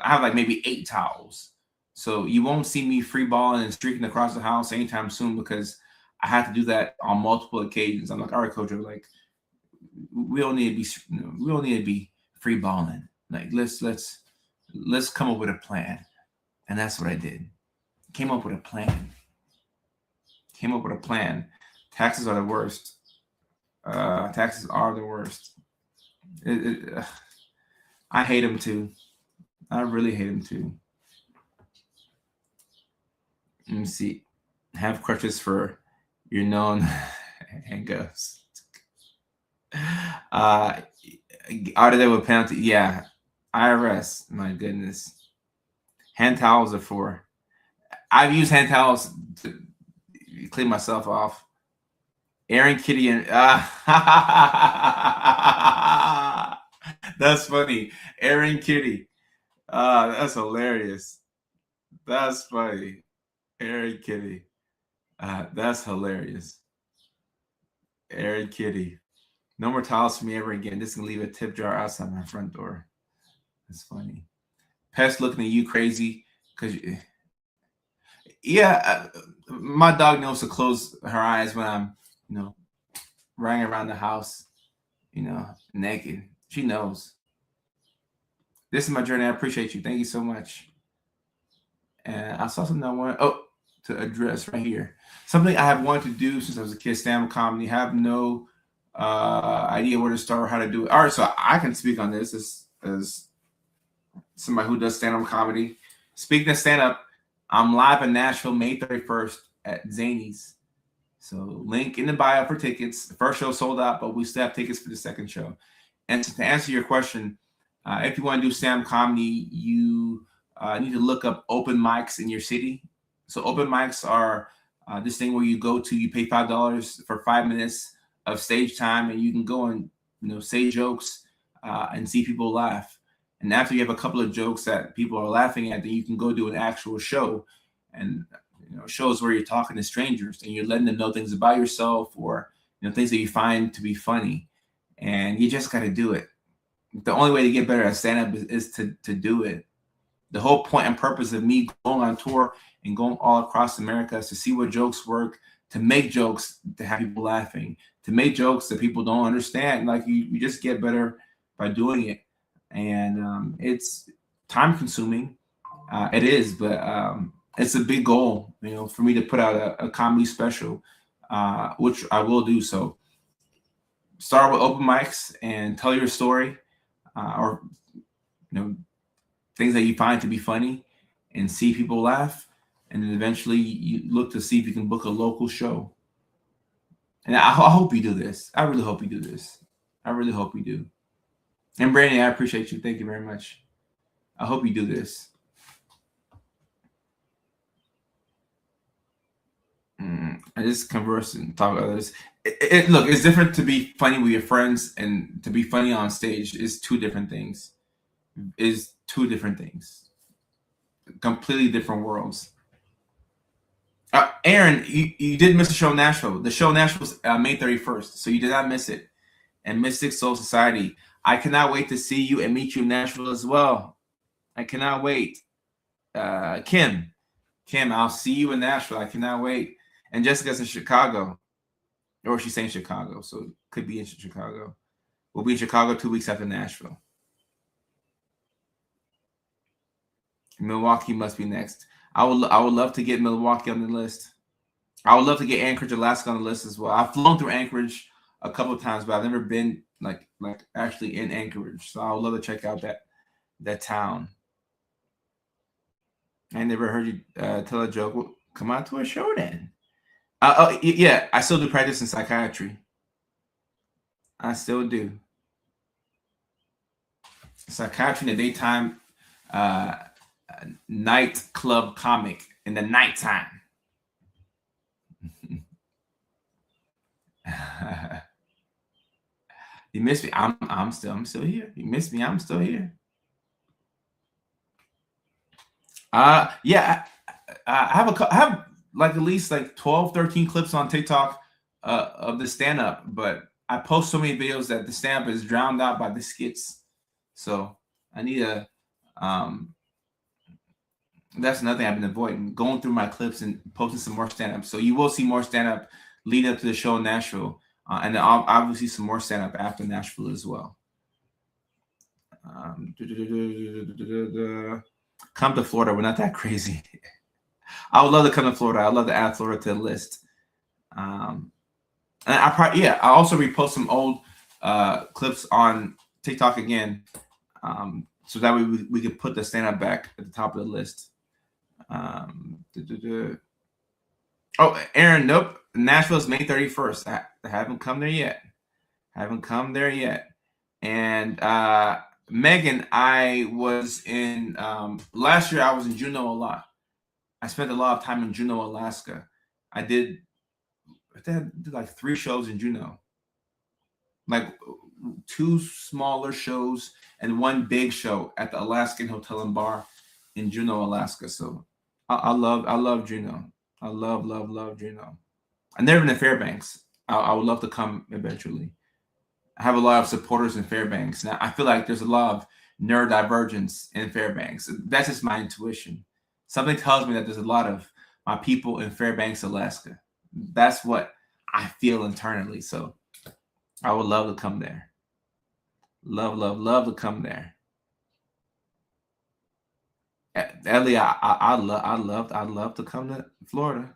I have like maybe 8 towels. So you won't see me free balling and streaking across the house anytime soon because I had to do that on multiple occasions. I'm like, all right, coach, like we don't need to be free balling. Like let's come up with a plan. And that's what I did. Came up with a plan. Taxes are the worst. I hate them too. I really hate them too. Let me see. Have crutches for your known handcuffs. Audited with penalty. Yeah. IRS. My goodness. Hand towels are for. I've used hand towels to clean myself off. Aaron, Kitty, and that's funny. Aaron, Kitty. That's hilarious. That's funny. Aaron, Kitty. That's hilarious. Aaron, Kitty. No more towels for me ever again. Just gonna leave a tip jar outside my front door. That's funny. Pest looking at you crazy because my dog knows to close her eyes when I'm, running around the house, naked. She knows. This is my journey. I appreciate you. Thank you so much. And I saw something I want to address right here. Something I have wanted to do since I was a kid, stand-up comedy. Have no idea where to start or how to do it. All right, so I can speak on this as somebody who does stand-up comedy. Speaking of stand-up, I'm live in Nashville May 31st at Zany's. So link in the bio for tickets. The first show sold out, but we still have tickets for the second show. And to answer your question, if you want to do stand-up comedy, you need to look up open mics in your city. So open mics are this thing where you go to, you pay $5 for 5 minutes of stage time, and you can go and say jokes and see people laugh. And after you have a couple of jokes that people are laughing at, then you can go do an actual show. And shows where you're talking to strangers and you're letting them know things about yourself or things that you find to be funny. And you just got to do it. The only way to get better at stand-up is to do it. The whole point and purpose of me going on tour and going all across America is to see what jokes work, to make jokes, to have people laughing, to make jokes that people don't understand. Like you just get better by doing it. And it's time consuming. It is, but it's a big goal, for me to put out a comedy special, which I will do. So start with open mics and tell your story, or things that you find to be funny, and see people laugh, and then eventually you look to see if you can book a local show. And I hope you do this. I really hope you do this. I really hope you do. And Brandon, I appreciate you. Thank you very much. I hope you do this. I just converse and talk to others. Look, it's different to be funny with your friends and to be funny on stage is two different things. Is two different things. Completely different worlds. Aaron, you did miss the show Nashville. The show Nashville was May 31st, so you did not miss it. And Mystic Soul Society. I cannot wait to see you and meet you in Nashville as well. I cannot wait. Kim, I'll see you in Nashville. I cannot wait. And Jessica's in Chicago. Or she's saying Chicago, so it could be in Chicago. We'll be in Chicago 2 weeks after Nashville. Milwaukee must be next. I would love to get Milwaukee on the list. I would love to get Anchorage, Alaska on the list as well. I've flown through Anchorage a couple of times, but I've never been like actually in Anchorage. So I would love to check out that town. I never heard you tell a joke. Well, come out to a show then. Yeah, I still do practice in psychiatry. I still do. Psychiatry in the daytime, nightclub comic in the nighttime. You missed me. I'm still here. You missed me. I'm still here. Yeah, I have like at least like 12, 13 clips on TikTok of the stand up, but I post so many videos that the stand up is drowned out by the skits. So I need a that's another thing I've been avoiding, going through my clips and posting some more stand up. So you will see more stand up leading up to the show in Nashville. And then obviously some more stand up after Nashville as well. Come to Florida. We're not that crazy. I would love to come to Florida. I'd love to add Florida to the list. And I also repost some old clips on TikTok again, so that way we could put the stand up back at the top of the list. Oh, Aaron, nope. Nashville's May 31st. I haven't come there yet. And Megan, I was in last year. I was in Juneau a lot. I spent a lot of time in Juneau, Alaska. I did like 3 shows in Juneau, like 2 smaller shows and 1 big show at the Alaskan Hotel and Bar in Juneau, Alaska. So I love Juneau. I love Juneau. I've never been to Fairbanks. I would love to come eventually. I have a lot of supporters in Fairbanks. Now I feel like there's a lot of neurodivergence in Fairbanks. That's just my intuition. Something tells me that there's a lot of my people in Fairbanks, Alaska. That's what I feel internally. So I would love to come there. Love to come there. Ellie, I'd love to come to Florida.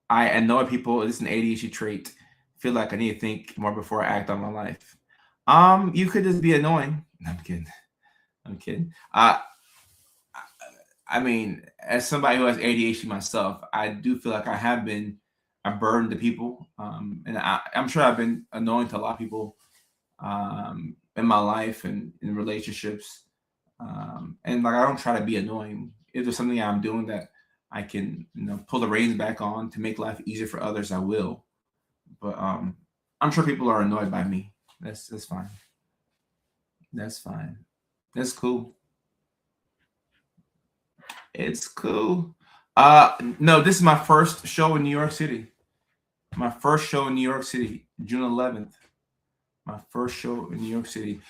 I annoy people. This is an ADHD trait. Feel like I need to think more before I act on my life. You could just be annoying. I'm kidding. I mean, as somebody who has ADHD myself, I do feel like I have been a burden to people, and I'm sure I've been annoying to a lot of people in my life and in relationships. And like I don't try to be annoying. If there's something I'm doing that I can, pull the reins back on to make life easier for others, I will. But I'm sure people are annoyed by me. That's fine. That's fine. That's cool. It's cool. No, this is my first show in New York City. My first show in New York City, June 11th. My first show in New York City.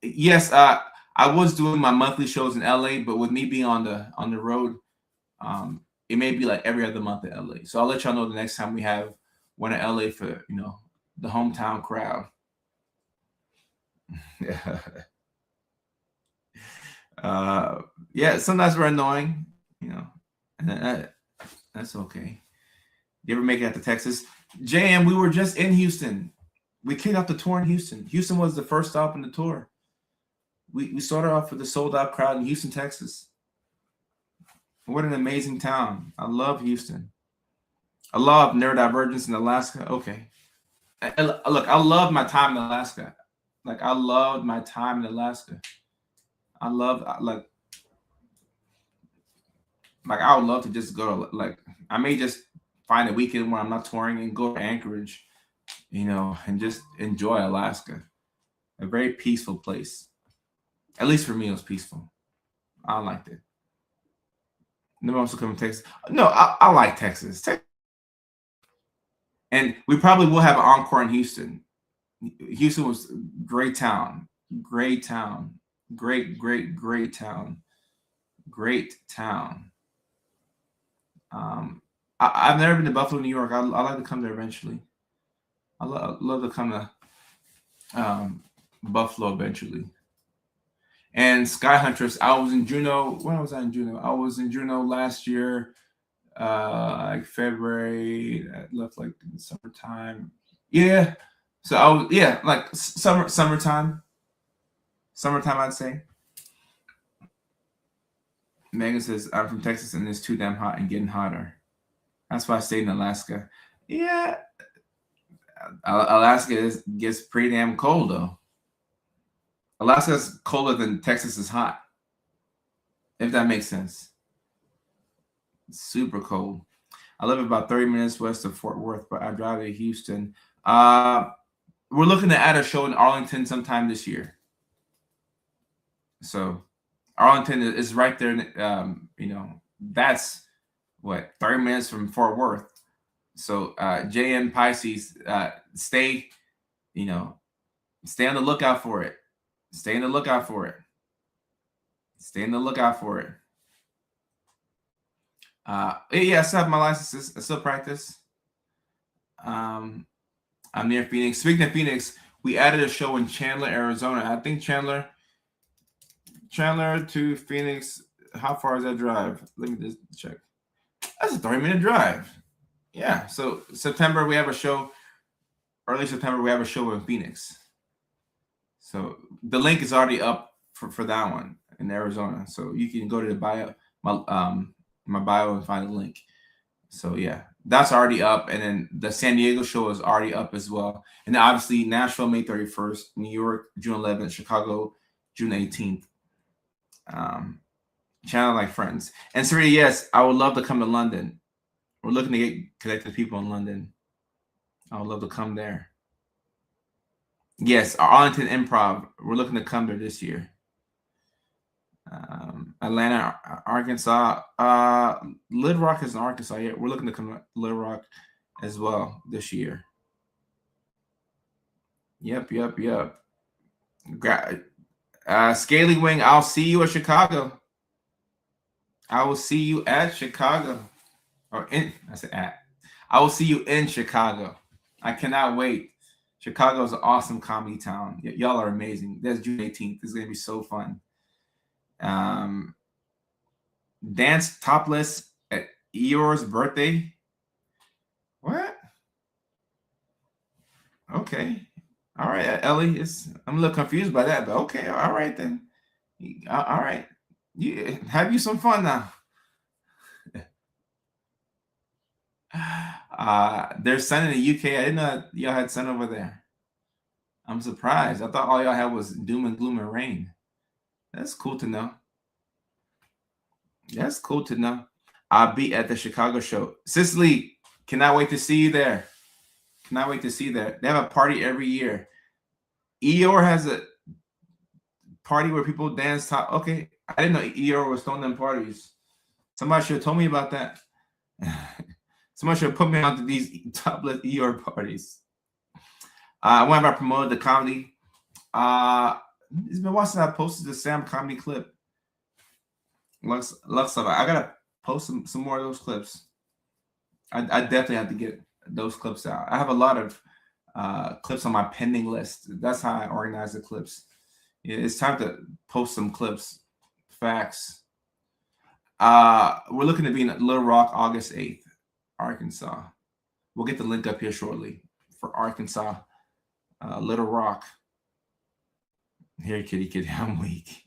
Yes, I was doing my monthly shows in LA, but with me being on the road, it may be like every other month in LA. So I'll let y'all know the next time we have one in LA for the hometown crowd. Yeah, sometimes we're annoying, and that's okay. You ever make it out to Texas? JM, we were just in Houston. We kicked off the tour in Houston. Houston was the first stop in the tour. We started off with a sold-out crowd in Houston, Texas. What an amazing town. I love Houston. I love neurodivergence in Alaska. Okay. Look, I love my time in Alaska. Like, I loved my time in Alaska. I would love to just go to, I may just find a weekend where I'm not touring and go to Anchorage, and just enjoy Alaska. A very peaceful place. At least for me, it was peaceful. I liked it. Nobody wants to come to Texas. No, I like Texas. And we probably will have an encore in Houston. Houston was a great town. Great town. Great town. Great town. I've never been to Buffalo, New York. I'd like to come there eventually. I'd love to come to Buffalo eventually. And Sky Huntress, I was in Juneau. When was I in Juneau? I was in Juneau last year, like February. I left like in the summertime. Yeah. So I was, like summertime. Summertime, I'd say. Megan says, I'm from Texas and it's too damn hot and getting hotter. That's why I stayed in Alaska. Yeah. Alaska gets pretty damn cold, though. Alaska's colder than Texas is hot, if that makes sense. It's super cold. I live about 30 minutes west of Fort Worth, but I drive to Houston. We're looking to add a show in Arlington sometime this year. So Arlington is right there. That's what, 30 minutes from Fort Worth. So JN Pisces, stay on the lookout for it. Stay in the lookout for it. Stay in the lookout for it. I still have my licenses. I still practice. I'm near Phoenix. Speaking of Phoenix, we added a show in Chandler, Arizona. I think Chandler to Phoenix, how far is that drive? Let me just check. That's a 30-minute drive. Yeah, so September we have a show. Early September we have a show in Phoenix. So the link is already up for that one in Arizona. So you can go to the bio, my bio, and find the link. So yeah, that's already up. And then the San Diego show is already up as well. And then obviously Nashville, May 31st, New York, June 11th, Chicago, June 18th. Channel like friends. And Serena, yes, I would love to come to London. We're looking to get connected to people in London. I would love to come there. Yes, Arlington Improv. We're looking to come there this year. Atlanta, Arkansas. Little Rock is in Arkansas. Yeah, we're looking to come to Little Rock as well this year. Yep. Scaly Wing, I'll see you at Chicago. I will see you at Chicago. I will see you in Chicago. I cannot wait. Chicago is an awesome comedy town. Y'all are amazing. That's June 18th. This is going to be so fun. Dance topless at Eeyore's birthday. What? Okay. All right, Ellie. I'm a little confused by that, but okay. All right, then. All right. Have you some fun now. There's sun in the UK. I didn't know y'all had sun over there. I'm surprised. I thought all y'all had was doom and gloom and rain. That's cool to know. That's cool to know. I'll be at the Chicago show. Cicely, cannot wait to see you there. Cannot wait to see you there. They have a party every year. Eeyore has a party where people dance top. Okay, I didn't know Eeyore was throwing them parties. Somebody should have told me about that. Somebody should have put me onto these topless Eeyore parties. Whenever I promoted the comedy, it's been watching. I posted the Sam comedy clip. Lux, I gotta post some more of those clips. I definitely have to get those clips out. I have a lot of clips on my pending list. That's how I organize the clips. It's time to post some clips. Facts. We're looking to be in Little Rock August 8th, Arkansas. We'll get the link up here shortly for Arkansas, Little Rock. Here, kitty, I'm weak.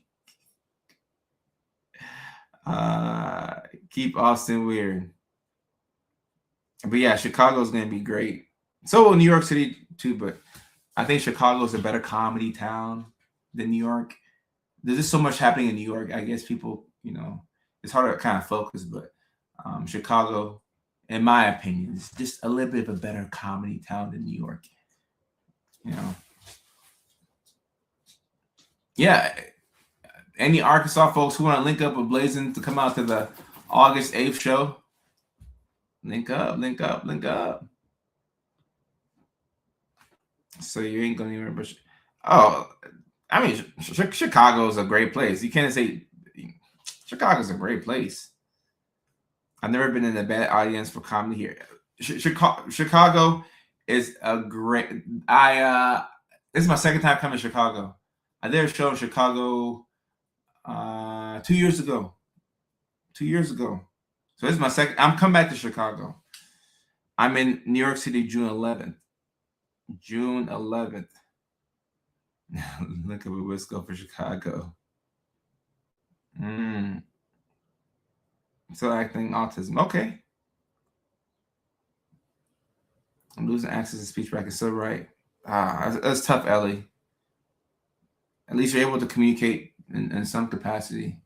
Keep Austin weird. But yeah, Chicago's going to be great. So will New York City too, but I think Chicago's a better comedy town than New York. There's just so much happening in New York. I guess people, it's hard to kind of focus, but Chicago, in my opinion, is just a little bit of a better comedy town than New York. Yeah. Any Arkansas folks who want to link up with Blazing to come out to the August 8th show, link up. So you ain't gonna even remember. Oh, I mean, Chicago is a great place. You can't say Chicago's a great place. I've never been in a bad audience for comedy here. Chicago is a great. This is my second time coming to Chicago. I did a show in Chicago 2 years ago. 2 years ago. So this is my second. I'm coming back to Chicago. I'm in New York City June 11th. June 11th. Look at let's go for Chicago. So acting autism. Okay. I'm losing access to speech back. It's so right. That's tough, Ellie. At least you're able to communicate in some capacity.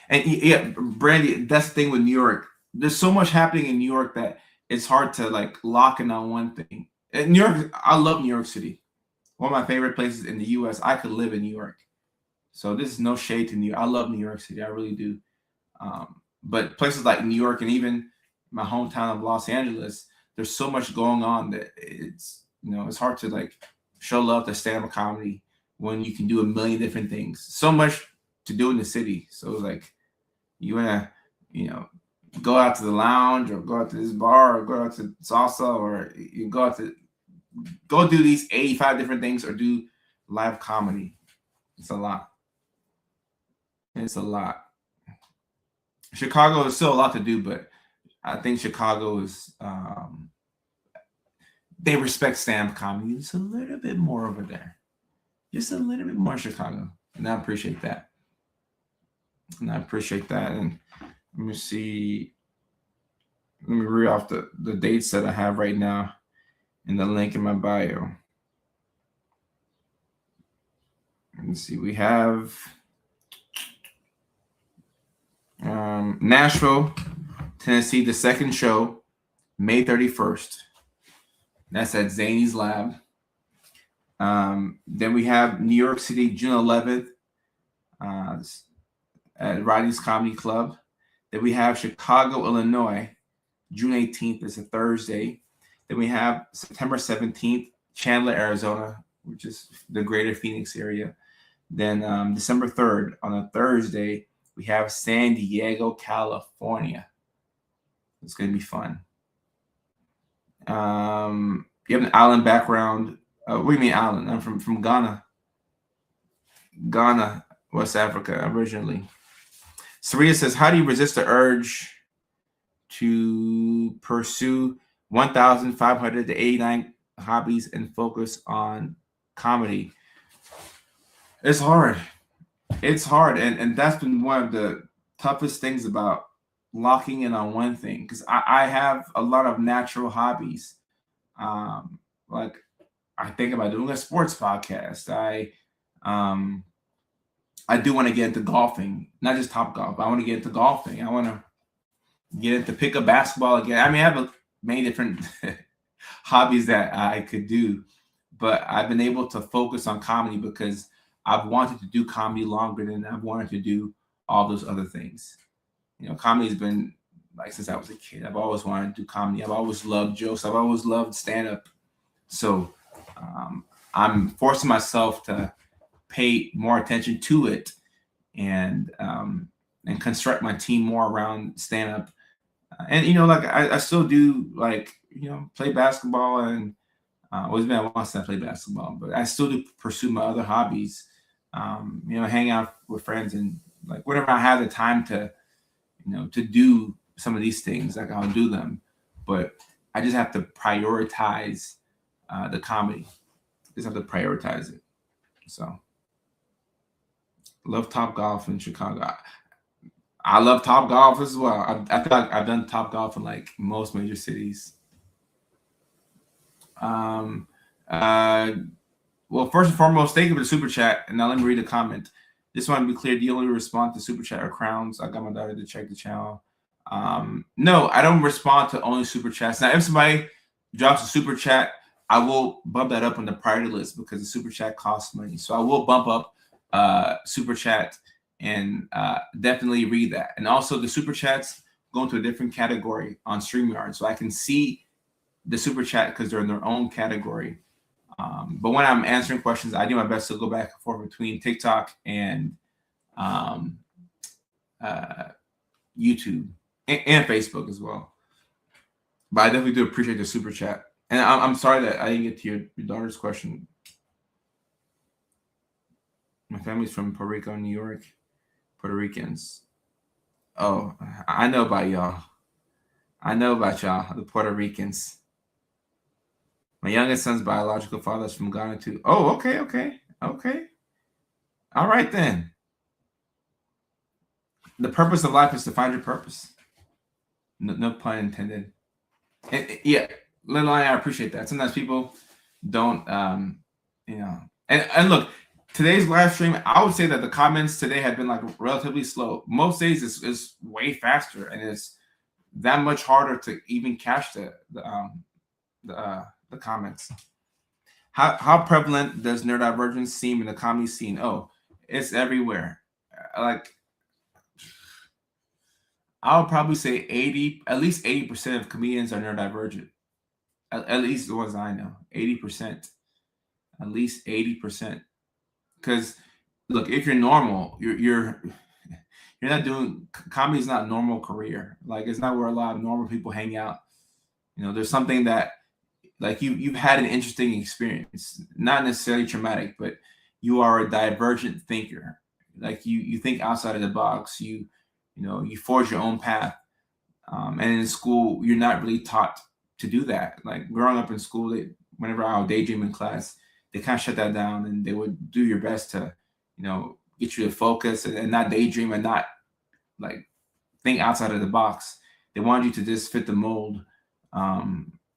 And yeah, Brandy, that's the thing with New York. There's so much happening in New York that it's hard to like lock in on one thing. In New York, I love New York City. One of my favorite places in the U.S. I could live in New York. So this is no shade to New York. I love New York City. I really do. But places like New York and even my hometown of Los Angeles, there's so much going on that it's hard to like show love to stand-up comedy when you can do a million different things. So much to do in the city. So like you wanna, go out to the lounge or go out to this bar or go out to salsa or you go do these 85 different things or do live comedy. It's a lot. It's a lot. Chicago is still a lot to do, but I think Chicago is they respect stand-up comedy just a little bit more over there. Just a little bit more Chicago. And I appreciate that. And let me see. Let me read off the dates that I have right now in the link in my bio. Let me see. We have Nashville, Tennessee, the second show, May 31st. That's at Zany's Lab. Then we have New York City, June 11th, at Rodney's Comedy Club. Then we have Chicago, Illinois, June 18th. It's a Thursday. Then we have September 17th, Chandler, Arizona, which is the greater Phoenix area. Then December 3rd, on a Thursday, we have San Diego, California. It's going to be fun. You have an island background. What do you mean island? I'm from Ghana. Ghana, West Africa, originally. Sarita says, how do you resist the urge to pursue 1,589 hobbies and focus on comedy? It's hard. It's hard. And that's been one of the toughest things about locking in on one thing. Because I have a lot of natural hobbies. Like I think about doing a sports podcast. I do want to get into golfing, not just Top Golf. I want to get into golfing. I want to get into pick up basketball again. I mean, I have many different hobbies that I could do, but I've been able to focus on comedy because I've wanted to do comedy longer than I've wanted to do all those other things. Comedy has been like since I was a kid. I've always wanted to do comedy. I've always loved jokes. I've always loved stand-up. So I'm forcing myself to pay more attention to it and construct my team more around stand-up. And like I still do play basketball and it's been a while since I played basketball, but I still do pursue my other hobbies. Hang out with friends and like whenever I have the time to do some of these things, like I'll do them. But I just have to prioritize the comedy. Just have to prioritize it. So love Top Golf in Chicago. I love Top Golf as well. I feel like I've done Top Golf in like most major cities. Well, first and foremost, thank you for the super chat. And now let me read the comment. Just want to be clear, the only response to super chat are crowns. I got my daughter to check the channel. No, I don't respond to only super chats. Now, if somebody drops a super chat, I will bump that up on the priority list because the super chat costs money. So I will bump up super chat and definitely read that. And also the super chats go into a different category on StreamYard, so I can see the super chat because they're in their own category. But when I'm answering questions, I do my best to go back and forth between TikTok and um, uh, YouTube and Facebook as well. But I definitely do appreciate the super chat. And I'm sorry that I didn't get to your daughter's question. My family's from Puerto Rico, New York. Puerto Ricans. Oh, I know about y'all. I know about y'all, the Puerto Ricans. My youngest son's biological father is from Ghana too. Oh, okay. All right then. The purpose of life is to find your purpose. No pun intended. Yeah, Lil I appreciate that. Sometimes people don't, you know. And look, today's live stream, I would say that the comments today have been like relatively slow. Most days is way faster, and it's that much harder to even catch the comments. How prevalent does neurodivergence seem in the comedy scene? Oh, it's everywhere. Like I would probably say at least 80% of comedians are neurodivergent. At least the ones I know, 80%, at least 80%. Because look, if you're normal, you're not doing comedy's not a normal career. Like it's not where a lot of normal people hang out. You know, there's something that like you've had an interesting experience, not necessarily traumatic, but you are a divergent thinker. Like you think outside of the box. You forge your own path. And in school, you're not really taught to do that. Like growing up in school, whenever I would daydream in class, they kind of shut that down, and they would do your best to, get you to focus and not daydream and not like think outside of the box. They wanted you to just fit the mold,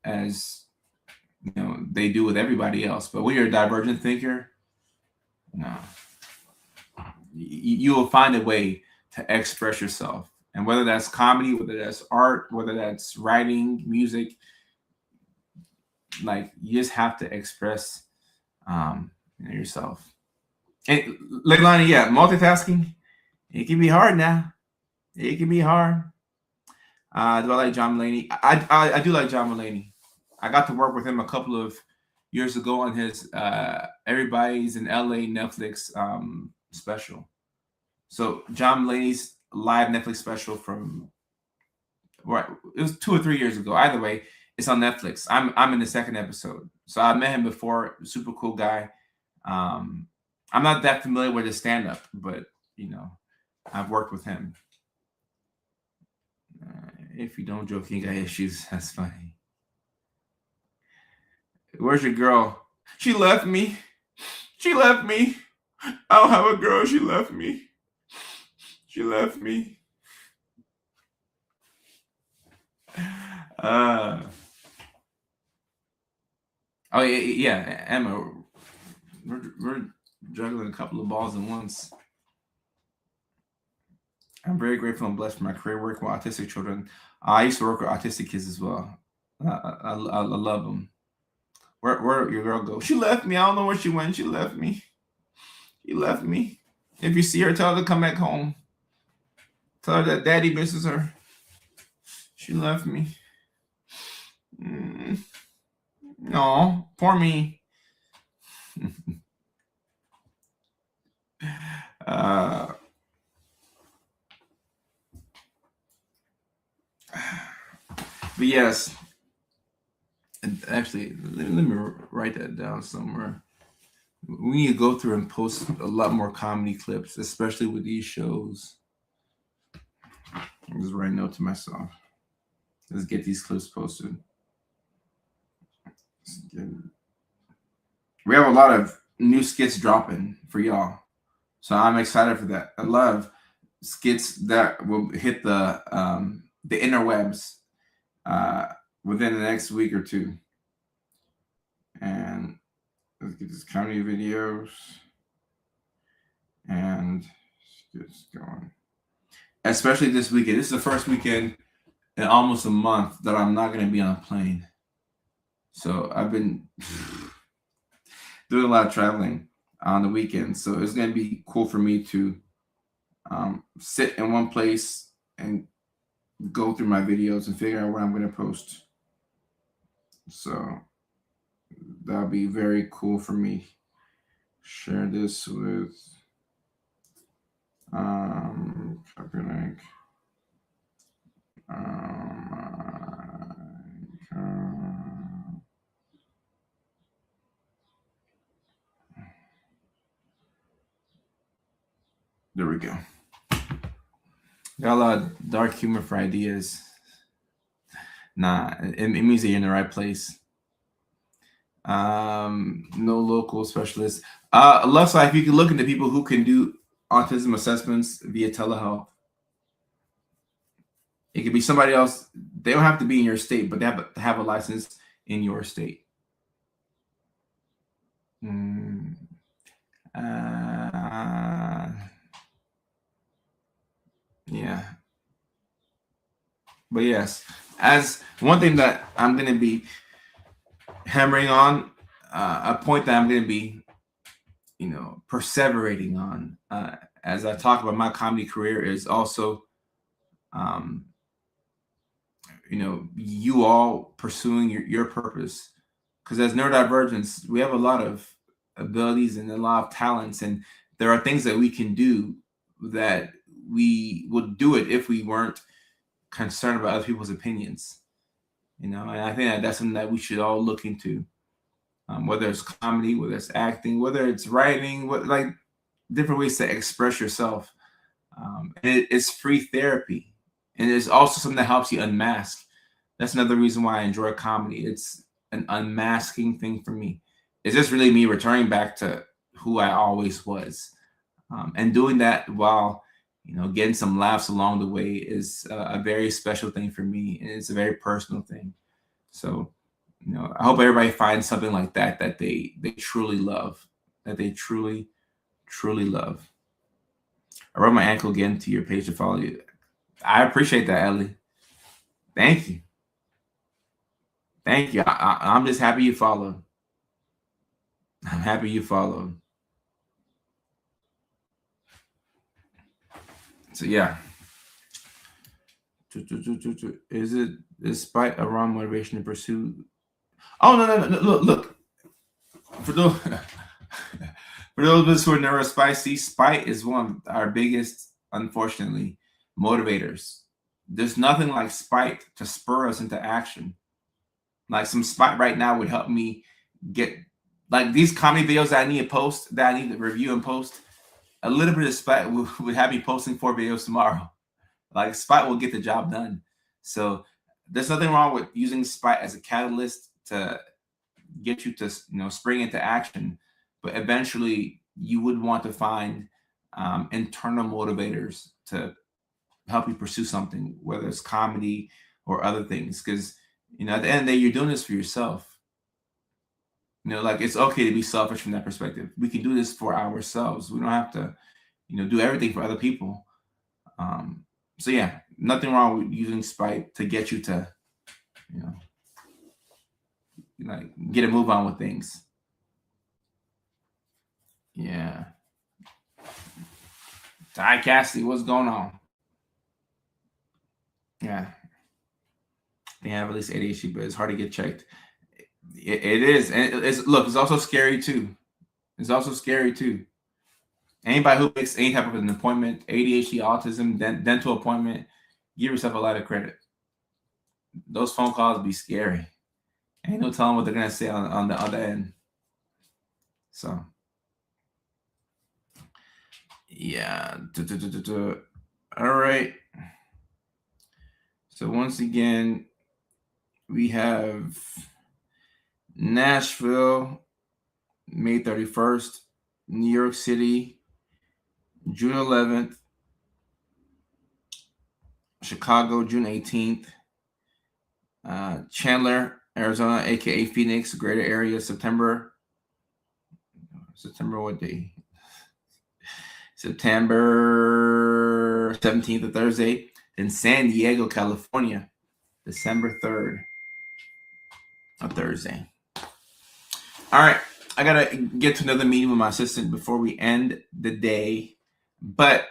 as they do with everybody else. But when you're a divergent thinker, no, you will find a way to express yourself. And whether that's comedy, whether that's art, whether that's writing, music, like you just have to express yourself. And Leilani, yeah, multitasking, it can be hard now. It can be hard. Do I like John Mulaney? I do like John Mulaney. I got to work with him a couple of years ago on his Everybody's in LA Netflix special. So John Mulaney's live Netflix special from right, it was 2 or 3 years ago. Either way, it's on Netflix. I'm in the second episode, so I met him before. Super cool guy. I'm not that familiar with his stand up, but I've worked with him. If you don't joke, you got issues. That's funny. Where's your girl? She left me. She left me. I don't have a girl. She left me. She left me. Oh yeah, Emma. We're juggling a couple of balls at once. I'm very grateful and blessed for my career working with autistic children. I used to work with autistic kids as well. I love them. Where your girl go? She left me. I don't know where she went. She left me. She left me. If you see her, tell her to come back home. Tell her that daddy misses her. She left me. No, poor me. But yes, actually, let me write that down somewhere. We need to go through and post a lot more comedy clips, especially with these shows. I'm just writing a note to myself. Let's get these clips posted. We have a lot of new skits dropping for y'all, so I'm excited for that. I love skits that will hit the interwebs within the next week or two. And let's get this comedy videos and skits going. especially this weekend. This is the first weekend in almost a month that I'm not going to be on a plane. So I've been doing a lot of traveling on the weekend. So it's going to be cool for me to sit in one place and go through my videos and figure out what I'm going to post. So that'll be very cool for me. Share this with copy link. There we go. Got a lot of dark humor for ideas. Nah, it means that you're in the right place. No local specialist. Left side, if you can look into people who can do autism assessments via telehealth. It could be somebody else. They don't have to be in your state, but they have to have a license in your state. Yeah. But yes, as one thing that I'm going to be hammering on, a point that I'm going to be, perseverating on, as I talk about my comedy career, is also, you all pursuing your purpose. Because as neurodivergents, we have a lot of abilities and a lot of talents, and there are things that we can do that we would do it if we weren't concerned about other people's opinions. And I think that's something that we should all look into. Whether it's comedy, whether it's acting, whether it's writing, like different ways to express yourself. It's free therapy, and it's also something that helps you unmask. That's another reason why I enjoy comedy. It's an unmasking thing for me. It's just really me returning back to who I always was, and doing that while getting some laughs along the way is a very special thing for me, and it's a very personal thing. So, I hope everybody finds something like that they truly love, that they truly love. I wrote my ankle again to your page to follow you. I appreciate that, Ellie. Thank you. Thank you. I'm just happy you followed. I'm happy you followed. So yeah. Is it despite a wrong motivation to pursue? Oh no. Look. For those of us who are neurospicy, spite is one of our biggest, unfortunately, motivators. There's nothing like spite to spur us into action. Like some spite right now would help me get, like, these comedy videos that I need to post, that I need to review and post. A little bit of spite would have me posting 4 videos tomorrow. Like, spite will get the job done. So there's nothing wrong with using spite as a catalyst to get you to spring into action, but eventually you would want to find internal motivators to help you pursue something, whether it's comedy or other things, because at the end of the day, you're doing this for yourself. Like, it's okay to be selfish from that perspective. We can do this for ourselves. We don't have to do everything for other people. So yeah, nothing wrong with using spite to get you to get a move on with things. Yeah. Ty Cassidy, what's going on? Yeah. They have at least ADHD, but it's hard to get checked. It is. And it's also scary too. It's also scary too. Anybody who makes any type of an appointment, ADHD, autism, dental appointment, give yourself a lot of credit. Those phone calls be scary. Ain't no telling what they're going to say on the other end. So, yeah. All right. So once again, we have Nashville, May 31st, New York City, June 11th, Chicago, June 18th, Chandler, Arizona, aka Phoenix, greater area, September what day? September 17th, a Thursday. Then San Diego, California, December 3rd, a Thursday. All right. I got to get to another meeting with my assistant before we end the day. But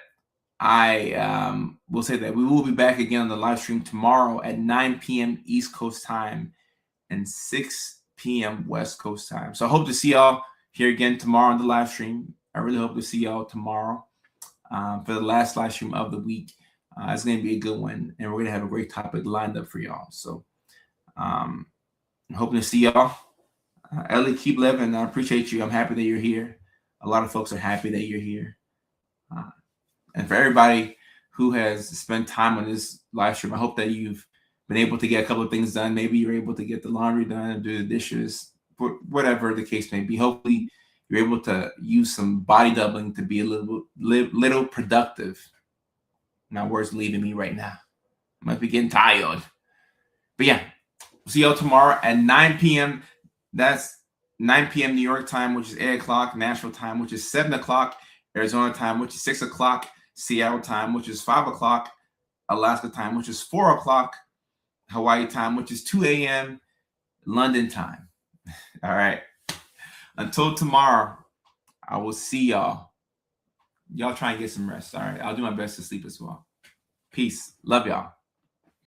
I will say that we will be back again on the live stream tomorrow at 9 p.m. East Coast time and 6 p.m. West Coast time. So I hope to see y'all here again tomorrow on the live stream. I really hope to see y'all tomorrow for the last live stream of the week. It's going to be a good one, and we're going to have a great topic lined up for y'all. So I'm hoping to see y'all. Ellie, keep living. I appreciate you. I'm happy that you're here. A lot of folks are happy that you're here. And for everybody who has spent time on this live stream, I hope that you've been able to get a couple of things done. Maybe you're able to get the laundry done and do the dishes, whatever the case may be. Hopefully, you're able to use some body doubling to be a little productive. My words leaving me right now. I might be getting tired. But yeah, see y'all tomorrow at 9 p.m. That's 9 p.m. New York time, which is 8 o'clock Nashville time, which is 7 o'clock Arizona time, which is 6 o'clock Seattle time, which is 5 o'clock Alaska time, which is 4 o'clock Hawaii time, which is 2 a.m. London time. All right. Until tomorrow, I will see y'all. Y'all try and get some rest. All right. I'll do my best to sleep as well. Peace. Love y'all.